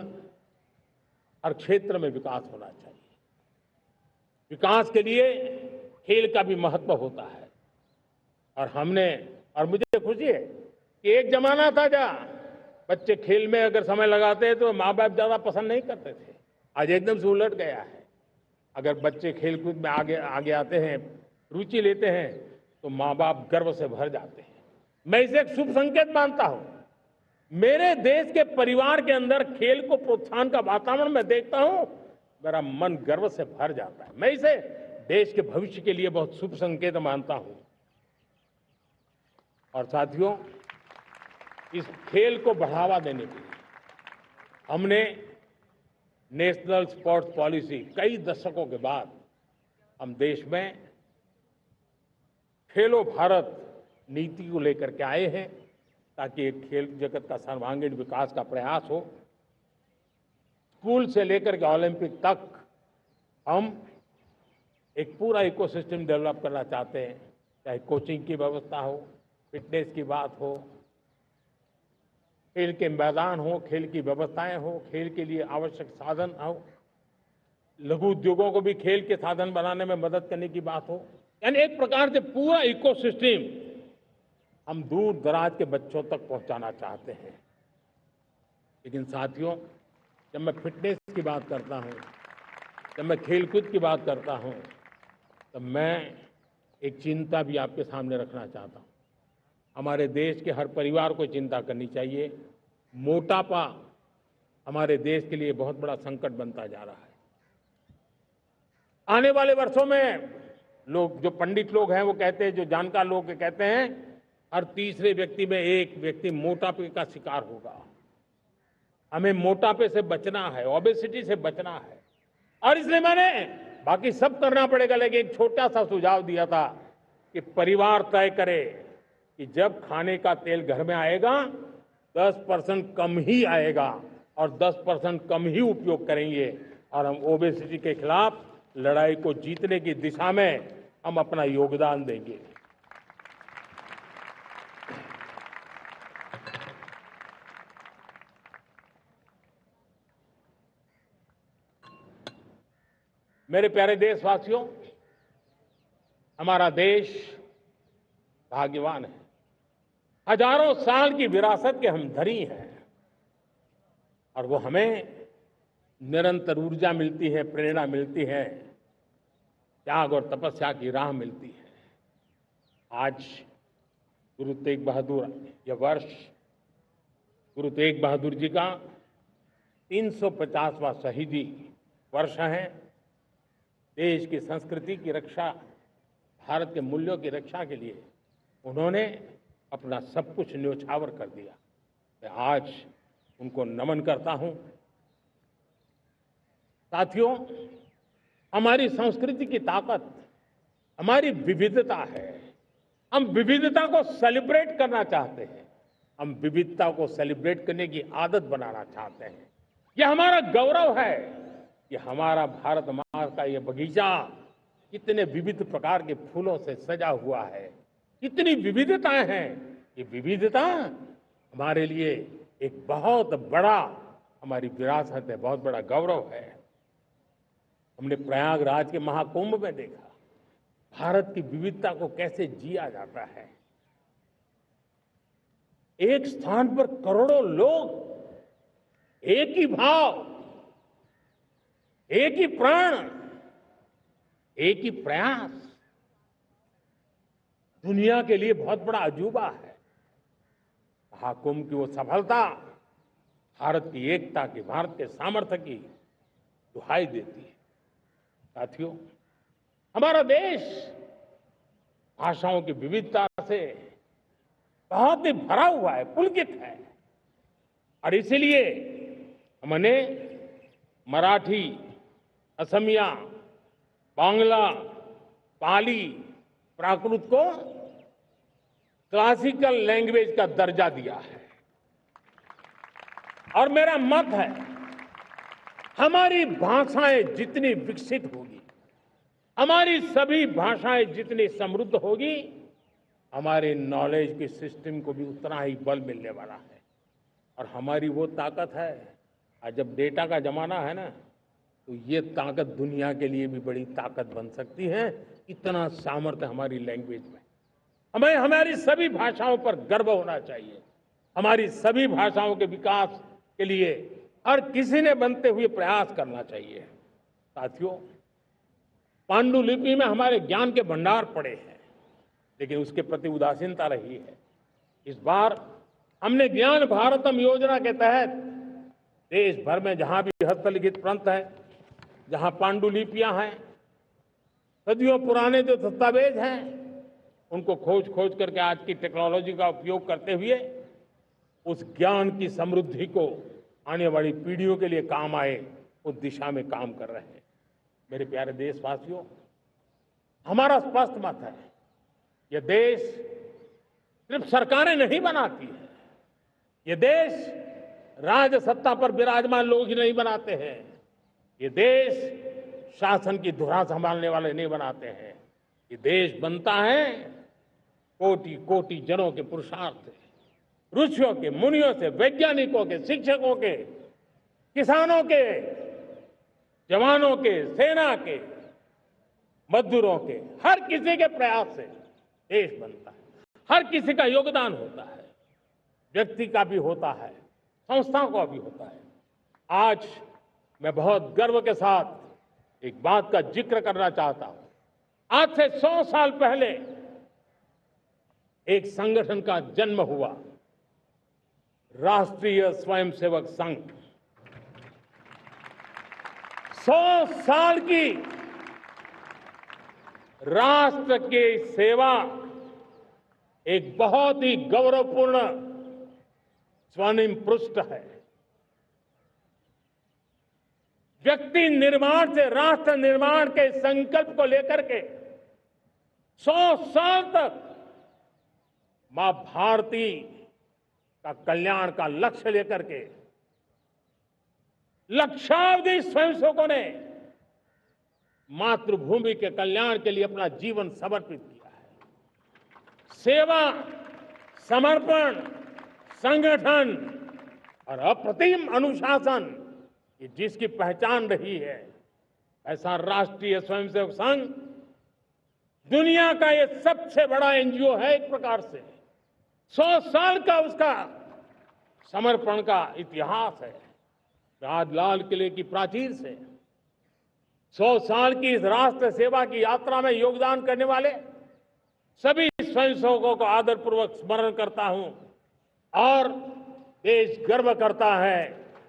हर क्षेत्र में विकास होना चाहिए। विकास के लिए खेल का भी महत्व होता है। और मुझे खुशी है कि एक जमाना था जहाँ बच्चे खेल में अगर समय लगाते तो माँ बाप ज्यादा पसंद नहीं करते थे। आज एकदम से उलट गया है। अगर बच्चे खेलकूद में आगे आते हैं, रुचि लेते हैं, तो माँ बाप गर्व से भर जाते हैं। मैं इसे एक शुभ संकेत मानता हूं। मेरे देश के परिवार के अंदर खेल को प्रोत्साहन का वातावरण मैं देखता हूं, मेरा मन गर्व से भर जाता है। मैं इसे देश के भविष्य के लिए बहुत शुभ संकेत मानता हूं। और साथियों, इस खेल को बढ़ावा देने के लिए हमने नेशनल स्पोर्ट्स पॉलिसी, कई दशकों के बाद हम देश में खेलो भारत नीति को लेकर के आए हैं, ताकि एक खेल जगत का सर्वांगीण विकास का प्रयास हो। स्कूल से लेकर के ओलंपिक तक हम एक पूरा इकोसिस्टम डेवलप करना चाहते हैं। चाहे कोचिंग की व्यवस्था हो, फिटनेस की बात हो, खेल के मैदान हो, खेल की व्यवस्थाएं हो, खेल के लिए आवश्यक साधन हो, लघु उद्योगों को भी खेल के साधन बनाने में मदद करने की बात हो। यानी एक प्रकार से पूरा इकोसिस्टम हम दूर दराज के बच्चों तक पहुंचाना चाहते हैं। लेकिन साथियों, जब मैं फिटनेस की बात करता हूं, जब मैं खेलकूद की बात करता हूं, तब मैं एक चिंता भी आपके सामने रखना चाहता हूं। हमारे देश के हर परिवार को चिंता करनी चाहिए। मोटापा हमारे देश के लिए बहुत बड़ा संकट बनता जा रहा है। आने वाले वर्षों में लोग, जो पंडित लोग हैं वो कहते हैं, जो जानकार लोग कहते हैं, हर तीसरे व्यक्ति में एक व्यक्ति मोटापे का शिकार होगा। हमें मोटापे से बचना है, ओबेसिटी से बचना है। और इसलिए मैंने, बाकी सब करना पड़ेगा, लेकिन एक छोटा सा सुझाव दिया था कि परिवार तय करे कि जब खाने का तेल घर में आएगा 10% कम ही आएगा और 10% कम ही उपयोग करेंगे, और हम ओबेसिटी के खिलाफ लड़ाई को जीतने की दिशा में हम अपना योगदान देंगे। मेरे प्यारे देशवासियों, हमारा देश भाग्यवान है। हजारों साल की विरासत के हम धनी हैं, और वो हमें निरंतर ऊर्जा मिलती है, प्रेरणा मिलती है, त्याग और तपस्या की राह मिलती है। आज गुरु तेग बहादुर, यह वर्ष गुरु तेग बहादुर जी का 350वां शहीदी वर्ष है। देश की संस्कृति की रक्षा, भारत के मूल्यों की रक्षा के लिए उन्होंने अपना सब कुछ न्योछावर कर दिया। मैं आज उनको नमन करता हूं। साथियों, हमारी संस्कृति की ताकत हमारी विविधता है। हम विविधता को सेलिब्रेट करना चाहते हैं। हम विविधता को सेलिब्रेट करने की आदत बनाना चाहते हैं। यह हमारा गौरव है कि हमारा भारत माँ का ये बगीचा कितने विविध प्रकार के फूलों से सजा हुआ है, कितनी विविधताएं हैं। ये विविधता हमारे लिए एक बहुत बड़ा, हमारी विरासत है, बहुत बड़ा गौरव है। हमने प्रयागराज के महाकुंभ में देखा भारत की विविधता को कैसे जिया जाता है। एक स्थान पर करोड़ों लोग, एक ही भाव, एक ही प्राण, एक ही प्रयास, दुनिया के लिए बहुत बड़ा अजूबा है। महाकुंभ की वो सफलता भारत की एकता की, भारत के सामर्थ्य की दुहाई देती है। साथियों, हमारा देश भाषाओं की विविधता से बहुत ही भरा हुआ है, पुलकित है। और इसीलिए हमने मराठी, असमिया, बांग्ला, पाली, प्राकृत को क्लासिकल लैंग्वेज का दर्जा दिया है। और मेरा मत है, हमारी भाषाएं जितनी विकसित होगी, हमारी सभी भाषाएं जितनी समृद्ध होगी, हमारे नॉलेज के सिस्टम को भी उतना ही बल मिलने वाला है। और हमारी वो ताकत है, आज जब डेटा का जमाना है ना, तो ये ताकत दुनिया के लिए भी बड़ी ताकत बन सकती है। इतना सामर्थ्य हमारी लैंग्वेज में। हमें हमारी सभी भाषाओं पर गर्व होना चाहिए। हमारी सभी भाषाओं के विकास के लिए हर किसी ने बनते हुए प्रयास करना चाहिए। साथियों, पांडुलिपि में हमारे ज्ञान के भंडार पड़े हैं, लेकिन उसके प्रति उदासीनता रही है। इस बार हमने ज्ञान भारतम योजना के तहत देश भर में जहां भी हस्तलिखित ग्रंथ है, जहां पांडुलिपियां हैं, सदियों पुराने जो दस्तावेज हैं, उनको खोज खोज करके आज की टेक्नोलॉजी का उपयोग करते हुए उस ज्ञान की समृद्धि को आने वाली पीढ़ियों के लिए काम आए, उस दिशा में काम कर रहे हैं। मेरे प्यारे देशवासियों, हमारा स्पष्ट मत है, यह देश सिर्फ सरकारें नहीं बनाती है, ये देश राज सत्ता पर विराजमान लोग ही नहीं बनाते हैं, ये देश शासन की धुरा संभालने वाले नहीं बनाते हैं। ये देश बनता है कोटि कोटि जनों के पुरुषार्थ से, ऋषियों के, मुनियों से, वैज्ञानिकों के, शिक्षकों के, किसानों के, जवानों के, सेना के, मजदूरों के, हर किसी के प्रयास से देश बनता है। हर किसी का योगदान होता है, व्यक्ति का भी होता है, संस्थाओं का भी होता है। आज मैं बहुत गर्व के साथ एक बात का जिक्र करना चाहता हूं। आज से 100 साल पहले एक संगठन का जन्म हुआ, राष्ट्रीय स्वयंसेवक संघ। 100 साल की राष्ट्र की सेवा एक बहुत ही गौरवपूर्ण स्वर्णिम पृष्ठ है। व्यक्ति निर्माण से राष्ट्र निर्माण के संकल्प को लेकर के 100 साल तक मां भारती का कल्याण का लक्ष्य लेकर के लक्षावधि स्वयंसेवकों ने मातृभूमि के कल्याण के लिए अपना जीवन समर्पित किया है। सेवा, समर्पण, संगठन और अप्रतिम अनुशासन, ये जिसकी पहचान रही है, ऐसा राष्ट्रीय स्वयंसेवक संघ दुनिया का ये सबसे बड़ा एनजीओ है। एक प्रकार से 100 साल का उसका समर्पण का इतिहास है। आज लाल किले की प्राचीर से 100 साल की इस राष्ट्र सेवा की यात्रा में योगदान करने वाले सभी स्वयंसेवकों को आदरपूर्वक स्मरण करता हूं और देश गर्व करता है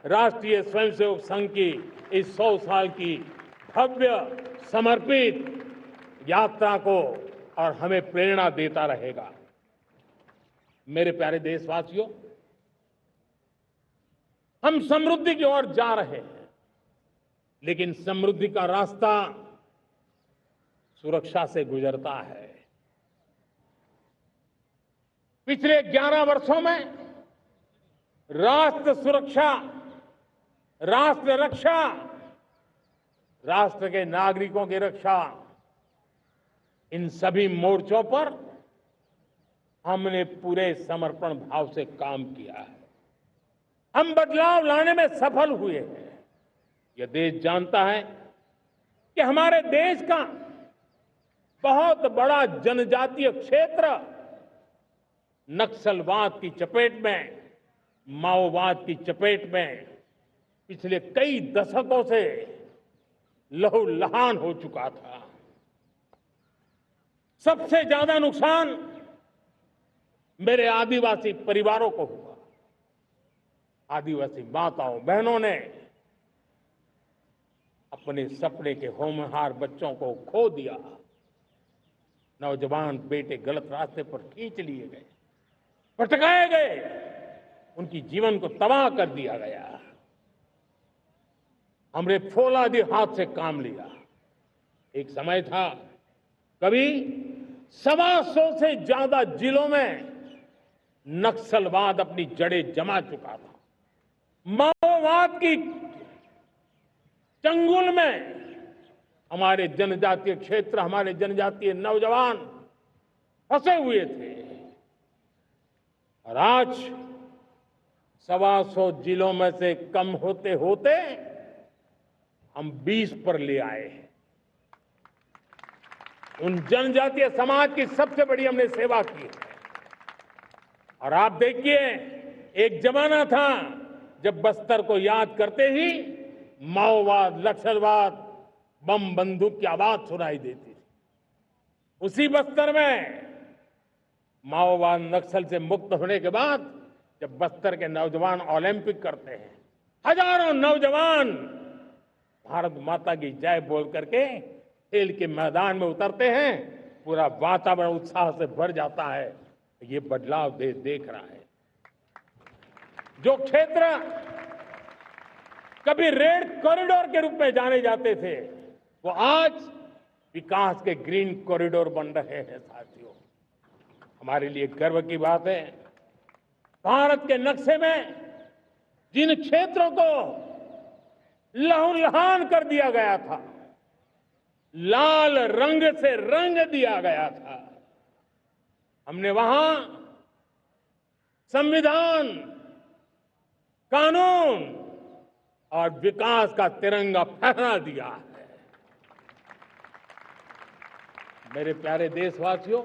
राष्ट्रीय स्वयंसेवक संघ की इस 100 साल की भव्य समर्पित यात्रा को, और हमें प्रेरणा देता रहेगा। मेरे प्यारे देशवासियों, हम समृद्धि की ओर जा रहे हैं, लेकिन समृद्धि का रास्ता सुरक्षा से गुजरता है। पिछले 11 वर्षों में राष्ट्र सुरक्षा, राष्ट्र रक्षा, राष्ट्र के नागरिकों की रक्षा, इन सभी मोर्चों पर हमने पूरे समर्पण भाव से काम किया है। हम बदलाव लाने में सफल हुए हैं। यह देश जानता है कि हमारे देश का बहुत बड़ा जनजातीय क्षेत्र नक्सलवाद की चपेट में, माओवाद की चपेट में पिछले कई दशकों से लहूलुहान हो चुका था। सबसे ज्यादा नुकसान मेरे आदिवासी परिवारों को हुआ। आदिवासी माताओं बहनों ने अपने सपने के होनहार बच्चों को खो दिया। नौजवान बेटे गलत रास्ते पर खींच लिए गए, भटकाए गए, उनकी जीवन को तबाह कर दिया गया। हमने फौलादी हाथ से काम लिया। एक समय था, कभी 125 से ज्यादा जिलों में नक्सलवाद अपनी जड़ें जमा चुका था। माओवाद की चंगुल में हमारे जनजातीय क्षेत्र, हमारे जनजातीय नौजवान फंसे हुए थे। और आज 125 जिलों में से कम होते होते हम 20 पर ले आए हैं। उन जनजातीय समाज की सबसे बड़ी हमने सेवा की है। और आप देखिए, एक जमाना था जब बस्तर को याद करते ही माओवाद, नक्सलवाद, बम बंदूक की आवाज सुनाई देती थी। उसी बस्तर में माओवाद नक्सल से मुक्त होने के बाद जब बस्तर के नौजवान ओलंपिक करते हैं, हजारों नौजवान भारत माता की जय बोल करके खेल के मैदान में उतरते हैं, पूरा वातावरण उत्साह से भर जाता है। ये बदलाव देश देख रहा है। जो क्षेत्र कभी रेड कॉरिडोर के रूप में जाने जाते थे, वो आज विकास के ग्रीन कॉरिडोर बन रहे हैं। साथियों, हमारे लिए गर्व की बात है, भारत के नक्शे में जिन क्षेत्रों को लहूलुहान कर दिया गया था, लाल रंग से रंग दिया गया था, हमने वहां संविधान, कानून और विकास का तिरंगा फहरा दिया है। मेरे प्यारे देशवासियों,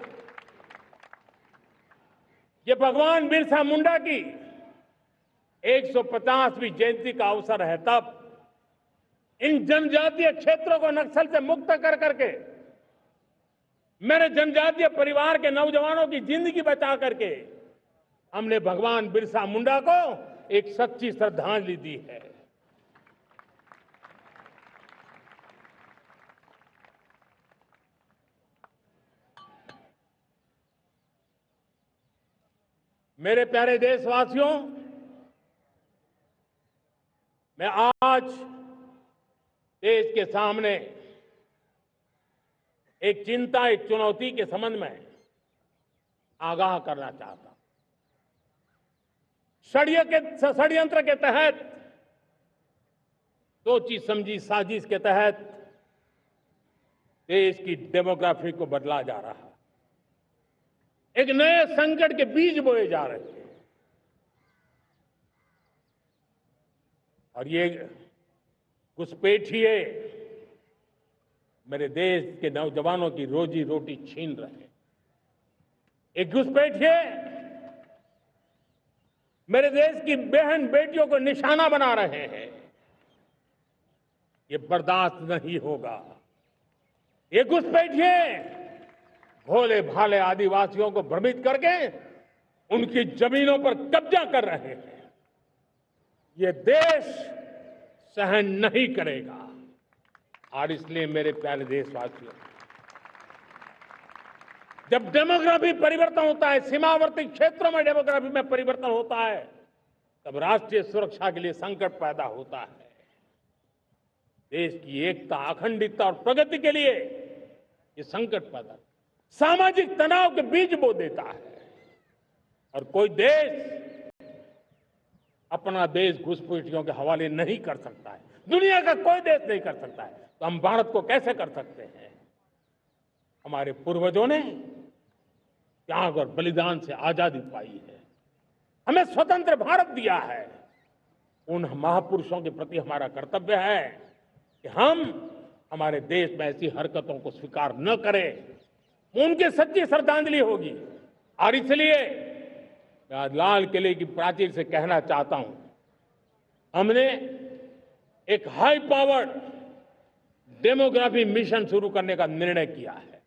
ये भगवान बिरसा मुंडा की 150वीं जयंती का अवसर है। तब इन जनजातीय क्षेत्रों को नक्सल से मुक्त कर करके, मेरे जनजातीय परिवार के नौजवानों की जिंदगी बचा करके हमने भगवान बिरसा मुंडा को एक सच्ची श्रद्धांजलि दी है। मेरे प्यारे देशवासियों, मैं आज देश के सामने एक चिंता, एक चुनौती के संबंध में आगाह करना चाहता हूं। षड्यंत्र के तहत, सोची समझी साजिश के तहत देश की डेमोग्राफी को बदला जा रहा है। एक नए संकट के बीज बोए जा रहे हैं। और ये घुसपैठिए मेरे देश के नौजवानों की रोजी रोटी छीन रहे हैं। एक घुसपैठिए मेरे देश की बहन बेटियों को निशाना बना रहे हैं। ये बर्दाश्त नहीं होगा। ये घुसपैठिए भोले भाले आदिवासियों को भ्रमित करके उनकी जमीनों पर कब्जा कर रहे हैं। ये देश सहन नहीं करेगा। और इसलिए मेरे प्यारे देशवासियों, जब डेमोग्राफी परिवर्तन होता है, सीमावर्ती क्षेत्रों में डेमोग्राफी में परिवर्तन होता है, तब राष्ट्रीय सुरक्षा के लिए संकट पैदा होता है। देश की एकता, अखंडता और प्रगति के लिए ये संकट पैदा, सामाजिक तनाव के बीज बो देता है। और कोई देश अपना देश घुसपैठियों के हवाले नहीं कर सकता है। दुनिया का कोई देश नहीं कर सकता है, तो हम भारत को कैसे कर सकते हैं? हमारे पूर्वजों ने त्याग और बलिदान से आजादी पाई है, हमें स्वतंत्र भारत दिया है। उन महापुरुषों के प्रति हमारा कर्तव्य है कि हम हमारे देश में ऐसी हरकतों को स्वीकार न करें। उनकी सच्ची श्रद्धांजलि होगी। और इसलिए मैं आज लाल किले की प्राचीर से कहना चाहता हूं, हमने एक हाई पावर्ड डेमोग्राफी मिशन शुरू करने का निर्णय किया है।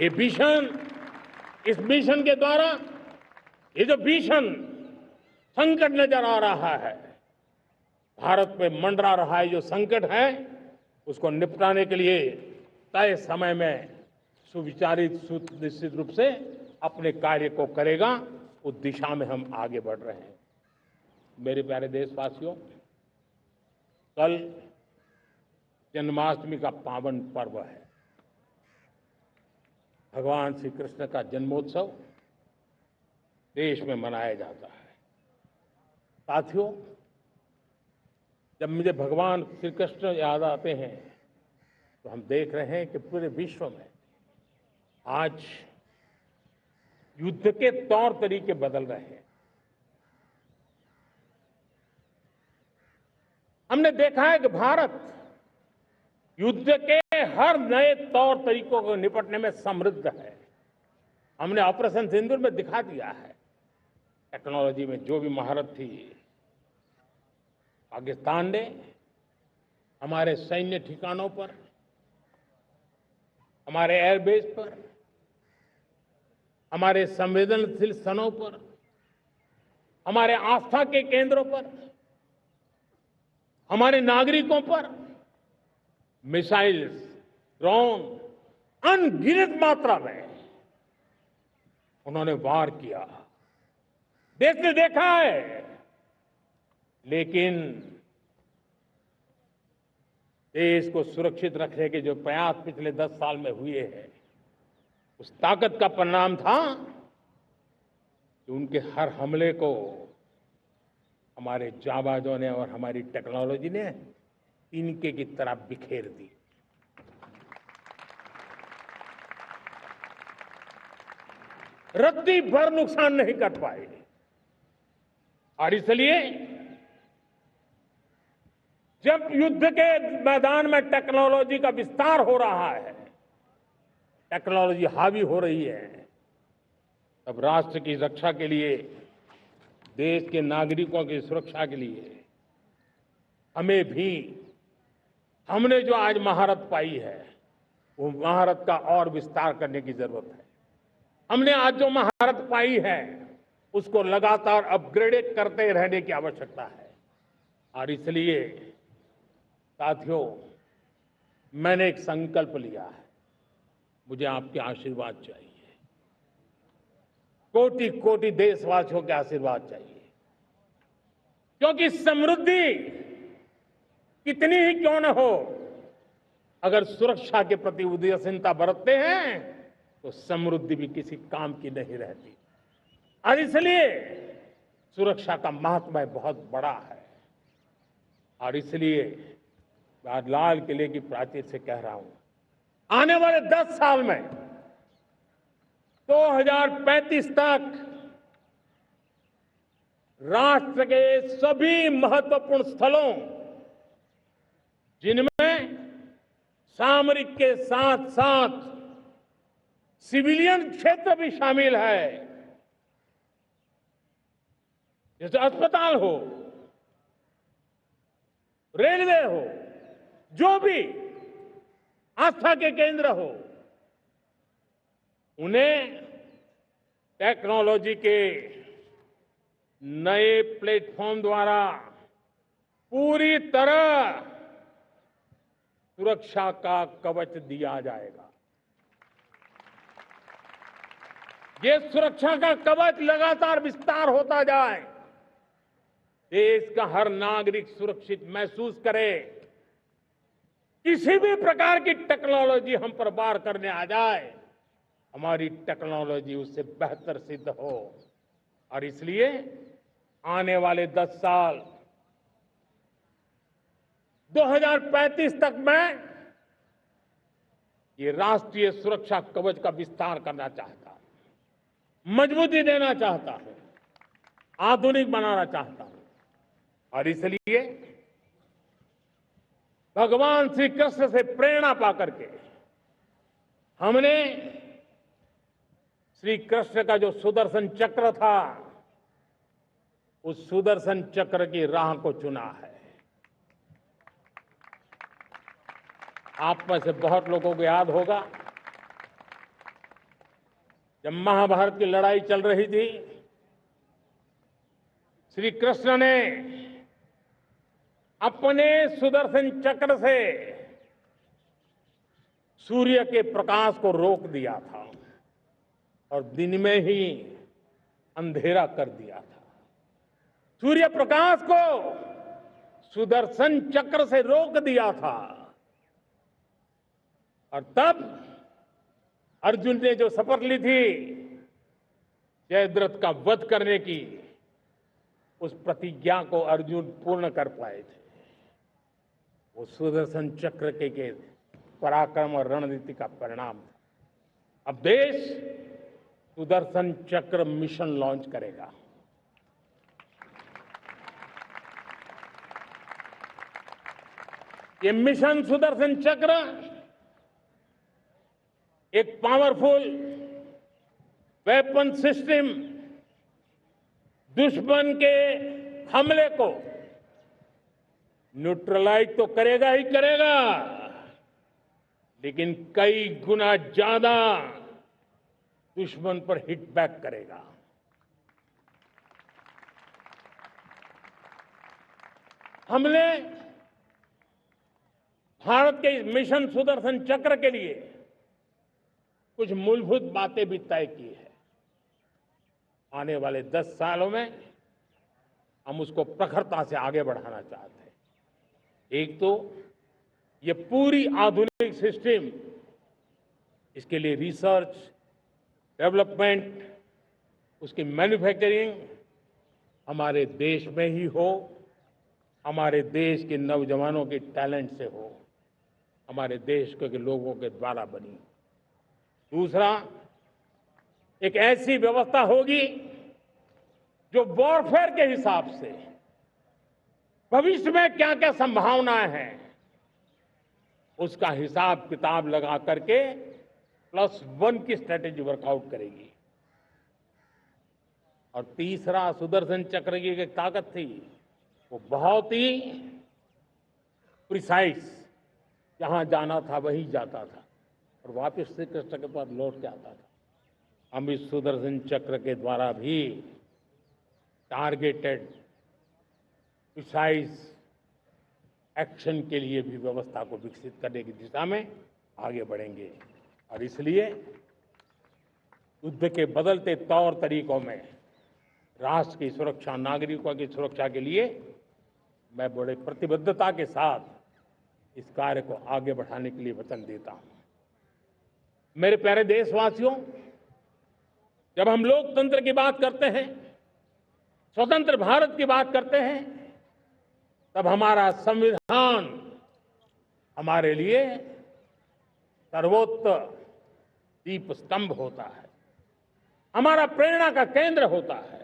ये मिशन, इस मिशन के द्वारा ये जो भीषण संकट नजर आ रहा है, भारत पे मंडरा रहा है जो संकट है, उसको निपटाने के लिए तय समय में सुविचारित, सुनिश्चित रूप से अपने कार्य को करेगा। उस दिशा में हम आगे बढ़ रहे हैं। मेरे प्यारे देशवासियों, कल जन्माष्टमी का पावन पर्व है। भगवान श्री कृष्ण का जन्मोत्सव देश में मनाया जाता है। साथियों, जब मुझे भगवान श्री कृष्ण याद आते हैं तो हम देख रहे हैं कि पूरे विश्व में आज युद्ध के तौर तरीके बदल रहे हैं। हमने देखा है कि भारत युद्ध के हर नए तौर तरीकों को निपटने में समृद्ध है। हमने ऑपरेशन सिंदूर में दिखा दिया है। टेक्नोलॉजी में जो भी महारत थी, पाकिस्तान ने हमारे सैन्य ठिकानों पर, हमारे एयरबेस पर, हमारे संवेदनशील स्थानों पर, हमारे आस्था के केंद्रों पर, हमारे नागरिकों पर मिसाइल्स, ड्रोन अनगिनत मात्रा में उन्होंने वार किया। देश ने देखा है, लेकिन देश को सुरक्षित रखने के जो प्रयास पिछले 10 साल में हुए हैं, उस ताकत का परिणाम था कि उनके हर हमले को हमारे जाबाजों ने और हमारी टेक्नोलॉजी ने तिनके की तरह बिखेर दी। रत्ती भर नुकसान नहीं कर पाए। और इसलिए जब युद्ध के मैदान में टेक्नोलॉजी का विस्तार हो रहा है, टेक्नोलॉजी हावी हो रही है, तब राष्ट्र की रक्षा के लिए, देश के नागरिकों की सुरक्षा के लिए हमें भी, हमने जो आज महारत पाई है, वो महारत का और विस्तार करने की जरूरत है। हमने आज जो महारत पाई है, उसको लगातार अपग्रेड करते रहने की आवश्यकता है। और इसलिए साथियों, मैंने एक संकल्प लिया है। मुझे आपके आशीर्वाद चाहिए, कोटि कोटि देशवासियों के आशीर्वाद चाहिए, क्योंकि समृद्धि कितनी ही क्यों न हो, अगर सुरक्षा के प्रति उदासीनता बरतते हैं तो समृद्धि भी किसी काम की नहीं रहती। और इसलिए सुरक्षा का महत्व बहुत बड़ा है। और इसलिए मैं आज लाल किले की प्राचीर से कह रहा हूं, आने वाले 10 साल में 2035 तक राष्ट्र के सभी महत्वपूर्ण स्थलों, जिनमें सामरिक के साथ साथ सिविलियन क्षेत्र भी शामिल है, जैसे अस्पताल हो, रेलवे हो, जो भी आस्था के केंद्र हो, उन्हें टेक्नोलॉजी के नए प्लेटफॉर्म द्वारा पूरी तरह सुरक्षा का कवच दिया जाएगा। ये सुरक्षा का कवच लगातार विस्तार होता जाए, देश का हर नागरिक सुरक्षित महसूस करे। किसी भी प्रकार की टेक्नोलॉजी हम पर वार करने आ जाए, हमारी टेक्नोलॉजी उससे बेहतर सिद्ध हो। और इसलिए आने वाले 10 साल 2035 तक मैं ये राष्ट्रीय सुरक्षा कवच का विस्तार करना चाहता हूं, मजबूती देना चाहता हूं, आधुनिक बनाना चाहता हूं। और इसलिए भगवान श्री कृष्ण से प्रेरणा पाकर के हमने श्री कृष्ण का जो सुदर्शन चक्र था, उस सुदर्शन चक्र की राह को चुना है। आप में से बहुत लोगों को याद होगा, जब महाभारत की लड़ाई चल रही थी, श्री कृष्ण ने अपने सुदर्शन चक्र से सूर्य के प्रकाश को रोक दिया था और दिन में ही अंधेरा कर दिया था। सूर्य प्रकाश को सुदर्शन चक्र से रोक दिया था। और तब अर्जुन ने जो शपथ ली थी जयद्रथ का वध करने की, उस प्रतिज्ञा को अर्जुन पूर्ण कर पाए थे। वो सुदर्शन चक्र के पराक्रम और रणनीति का परिणाम था। अब देश सुदर्शन चक्र मिशन लॉन्च करेगा। ये मिशन सुदर्शन चक्र एक पावरफुल वेपन सिस्टम दुश्मन के हमले को न्यूट्रलाइज तो करेगा ही करेगा, लेकिन कई गुना ज्यादा दुश्मन पर हिट बैक करेगा। हमने भारत के इस मिशन सुदर्शन चक्र के लिए कुछ मूलभूत बातें भी तय की है। आने वाले 10 सालों में हम उसको प्रखरता से आगे बढ़ाना चाहते हैं। एक तो ये पूरी आधुनिक सिस्टम, इसके लिए रिसर्च, डेवलपमेंट, उसकी मैन्युफैक्चरिंग हमारे देश में ही हो, हमारे देश के नौजवानों के टैलेंट से हो, हमारे देश के लोगों के द्वारा बनी। दूसरा, एक ऐसी व्यवस्था होगी जो वॉरफेयर के हिसाब से भविष्य में क्या क्या संभावनाएं हैं उसका हिसाब किताब लगा करके +1 की स्ट्रेटेजी वर्कआउट करेगी। और तीसरा, सुदर्शन चक्र की एक ताकत थी, वो बहुत ही प्रिसाइज, जहां जाना था वहीं जाता था और वापस श्री कृष्ण के पास लौट के आता था। हम इस सुदर्शन चक्र के द्वारा भी टारगेटेड प्रिसाइज एक्शन के लिए भी व्यवस्था को विकसित करने की दिशा में आगे बढ़ेंगे। और इसलिए युद्ध के बदलते तौर तरीकों में राष्ट्र की सुरक्षा, नागरिकों की सुरक्षा के लिए मैं बड़े प्रतिबद्धता के साथ इस कार्य को आगे बढ़ाने के लिए वचन देता हूं। मेरे प्यारे देशवासियों, जब हम लोकतंत्र की बात करते हैं, स्वतंत्र भारत की बात करते हैं, तब हमारा संविधान हमारे लिए सर्वोच्च दीप स्तंभ होता है, हमारा प्रेरणा का केंद्र होता है।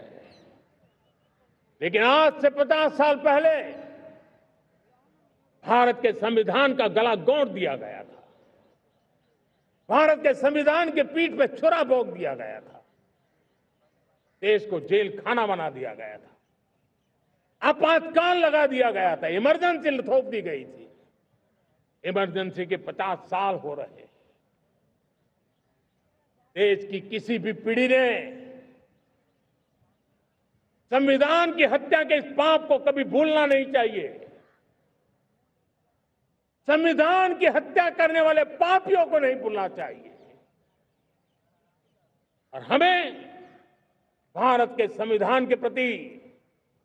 लेकिन आज से 50 साल पहले भारत के संविधान का गला घोंट दिया गया था। भारत के संविधान के पीठ पे छुरा भोंक दिया गया था। देश को जेल खाना बना दिया गया था। आपातकाल लगा दिया गया था। इमरजेंसी थोप दी गई थी। इमरजेंसी के 50 साल हो रहे हैं। देश की किसी भी पीढ़ी ने संविधान की हत्या के इस पाप को कभी भूलना नहीं चाहिए। संविधान की हत्या करने वाले पापियों को नहीं भूलना चाहिए। और हमें भारत के संविधान के प्रति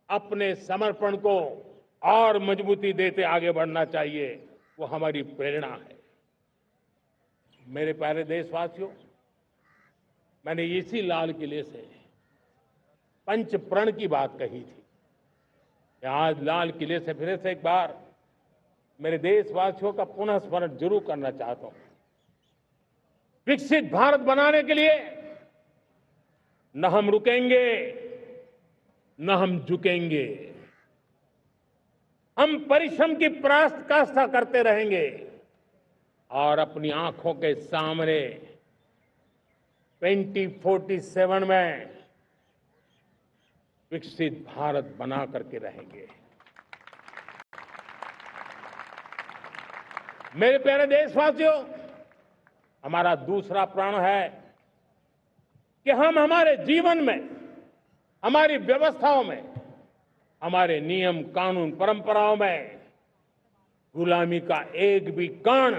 अपने समर्पण को और मजबूती देते आगे बढ़ना चाहिए। वो हमारी प्रेरणा है। मेरे प्यारे देशवासियों, मैंने इसी लाल किले से पंच प्रण की बात कही थी। मैं आज लाल किले से फिर से एक बार मेरे देशवासियों का पुनः स्मरण जरूर करना चाहता हूं। विकसित भारत बनाने के लिए न हम रुकेंगे, न हम झुकेंगे। हम परिश्रम की पराकाष्ठा करते रहेंगे और अपनी आंखों के सामने 2047 में विकसित भारत बना करके रहेंगे। मेरे प्यारे देशवासियों, हमारा दूसरा प्रण है कि हम हमारे जीवन में, हमारी व्यवस्थाओं में, हमारे नियम, कानून, परंपराओं में गुलामी का एक भी कण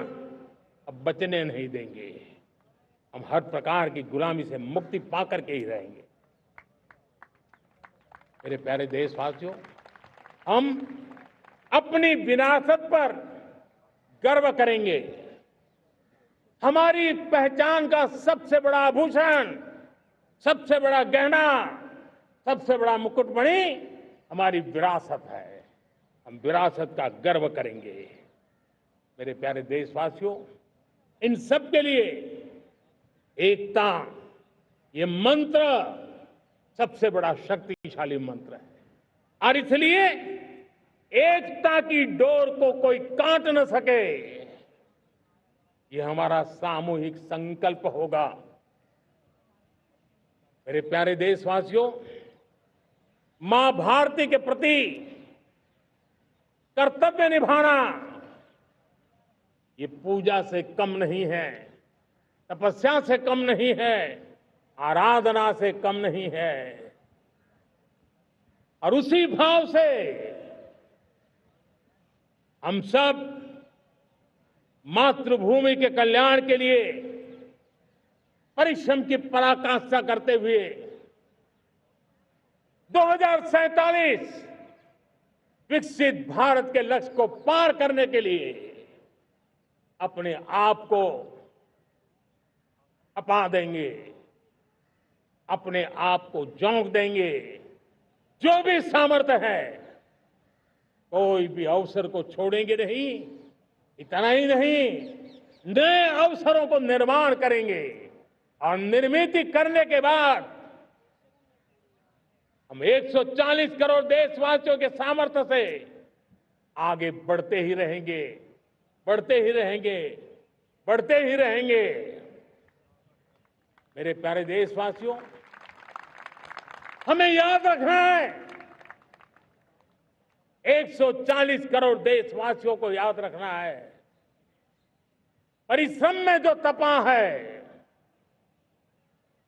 अब बचने नहीं देंगे। हम हर प्रकार की गुलामी से मुक्ति पाकर के ही रहेंगे। मेरे प्यारे देशवासियों, हम अपनी विरासत पर गर्व करेंगे। हमारी पहचान का सबसे बड़ा आभूषण, सबसे बड़ा गहना, सबसे बड़ा मुकुटमणि हमारी विरासत है। हम विरासत का गर्व करेंगे। मेरे प्यारे देशवासियों, इन सब के लिए एकता, ये मंत्र सबसे बड़ा शक्तिशाली मंत्र है। और इसलिए एकता की डोर को कोई काट न सके, ये हमारा सामूहिक संकल्प होगा। मेरे प्यारे देशवासियों, मां भारती के प्रति कर्तव्य निभाना ये पूजा से कम नहीं है, तपस्या से कम नहीं है, आराधना से कम नहीं है। और उसी भाव से हम सब मातृभूमि के कल्याण के लिए परिश्रम की पराकाष्ठा करते हुए 2047 विकसित भारत के लक्ष्य को पार करने के लिए अपने आप को अपा देंगे, अपने आप को झोंक देंगे। जो भी सामर्थ्य है, कोई भी अवसर को छोड़ेंगे नहीं। इतना ही नहीं, नए अवसरों को निर्माण करेंगे और निर्मित करने के बाद हम 140 करोड़ देशवासियों के सामर्थ्य से आगे बढ़ते ही रहेंगे, बढ़ते ही रहेंगे, बढ़ते ही रहेंगे। मेरे प्यारे देशवासियों, हमें याद रखना है, 140 करोड़ देशवासियों को याद रखना है, परिश्रम में जो तपा है,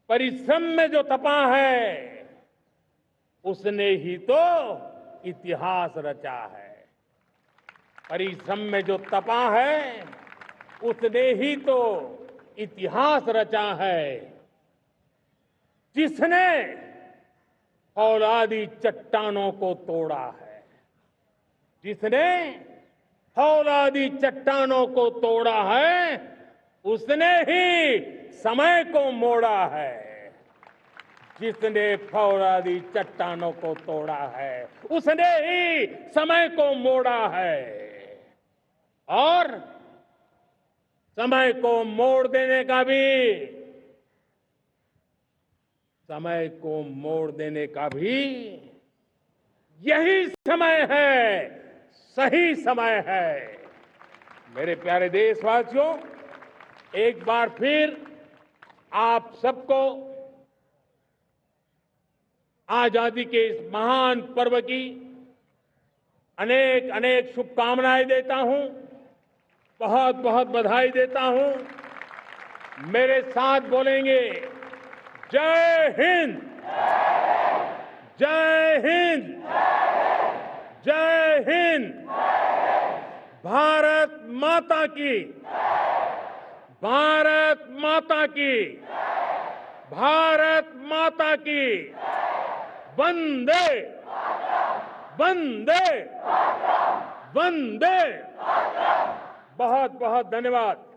परिश्रम में जो तपा है, उसने ही तो इतिहास रचा है। परिश्रम में जो तपा है, उसने ही तो इतिहास रचा है। जिसने फौलादी चट्टानों को तोड़ा है, जिसने फौलादी चट्टानों को तोड़ा है, उसने ही समय को मोड़ा है। जिसने फौलादी चट्टानों को तोड़ा है, उसने ही समय को मोड़ा है। और समय को मोड़ देने का भी, समय को मोड़ देने का भी यही समय है, सही समय है। मेरे प्यारे देशवासियों, एक बार फिर आप सबको आजादी के इस महान पर्व की अनेक अनेक शुभकामनाएं देता हूं, बहुत बहुत बधाई देता हूं। मेरे साथ बोलेंगे, जय हिंद, जय हिंद, जय हिंद। भारत माता की, भारत माता की, भारत माता की। वंदे, वंदे, वंदे। बहुत बहुत धन्यवाद।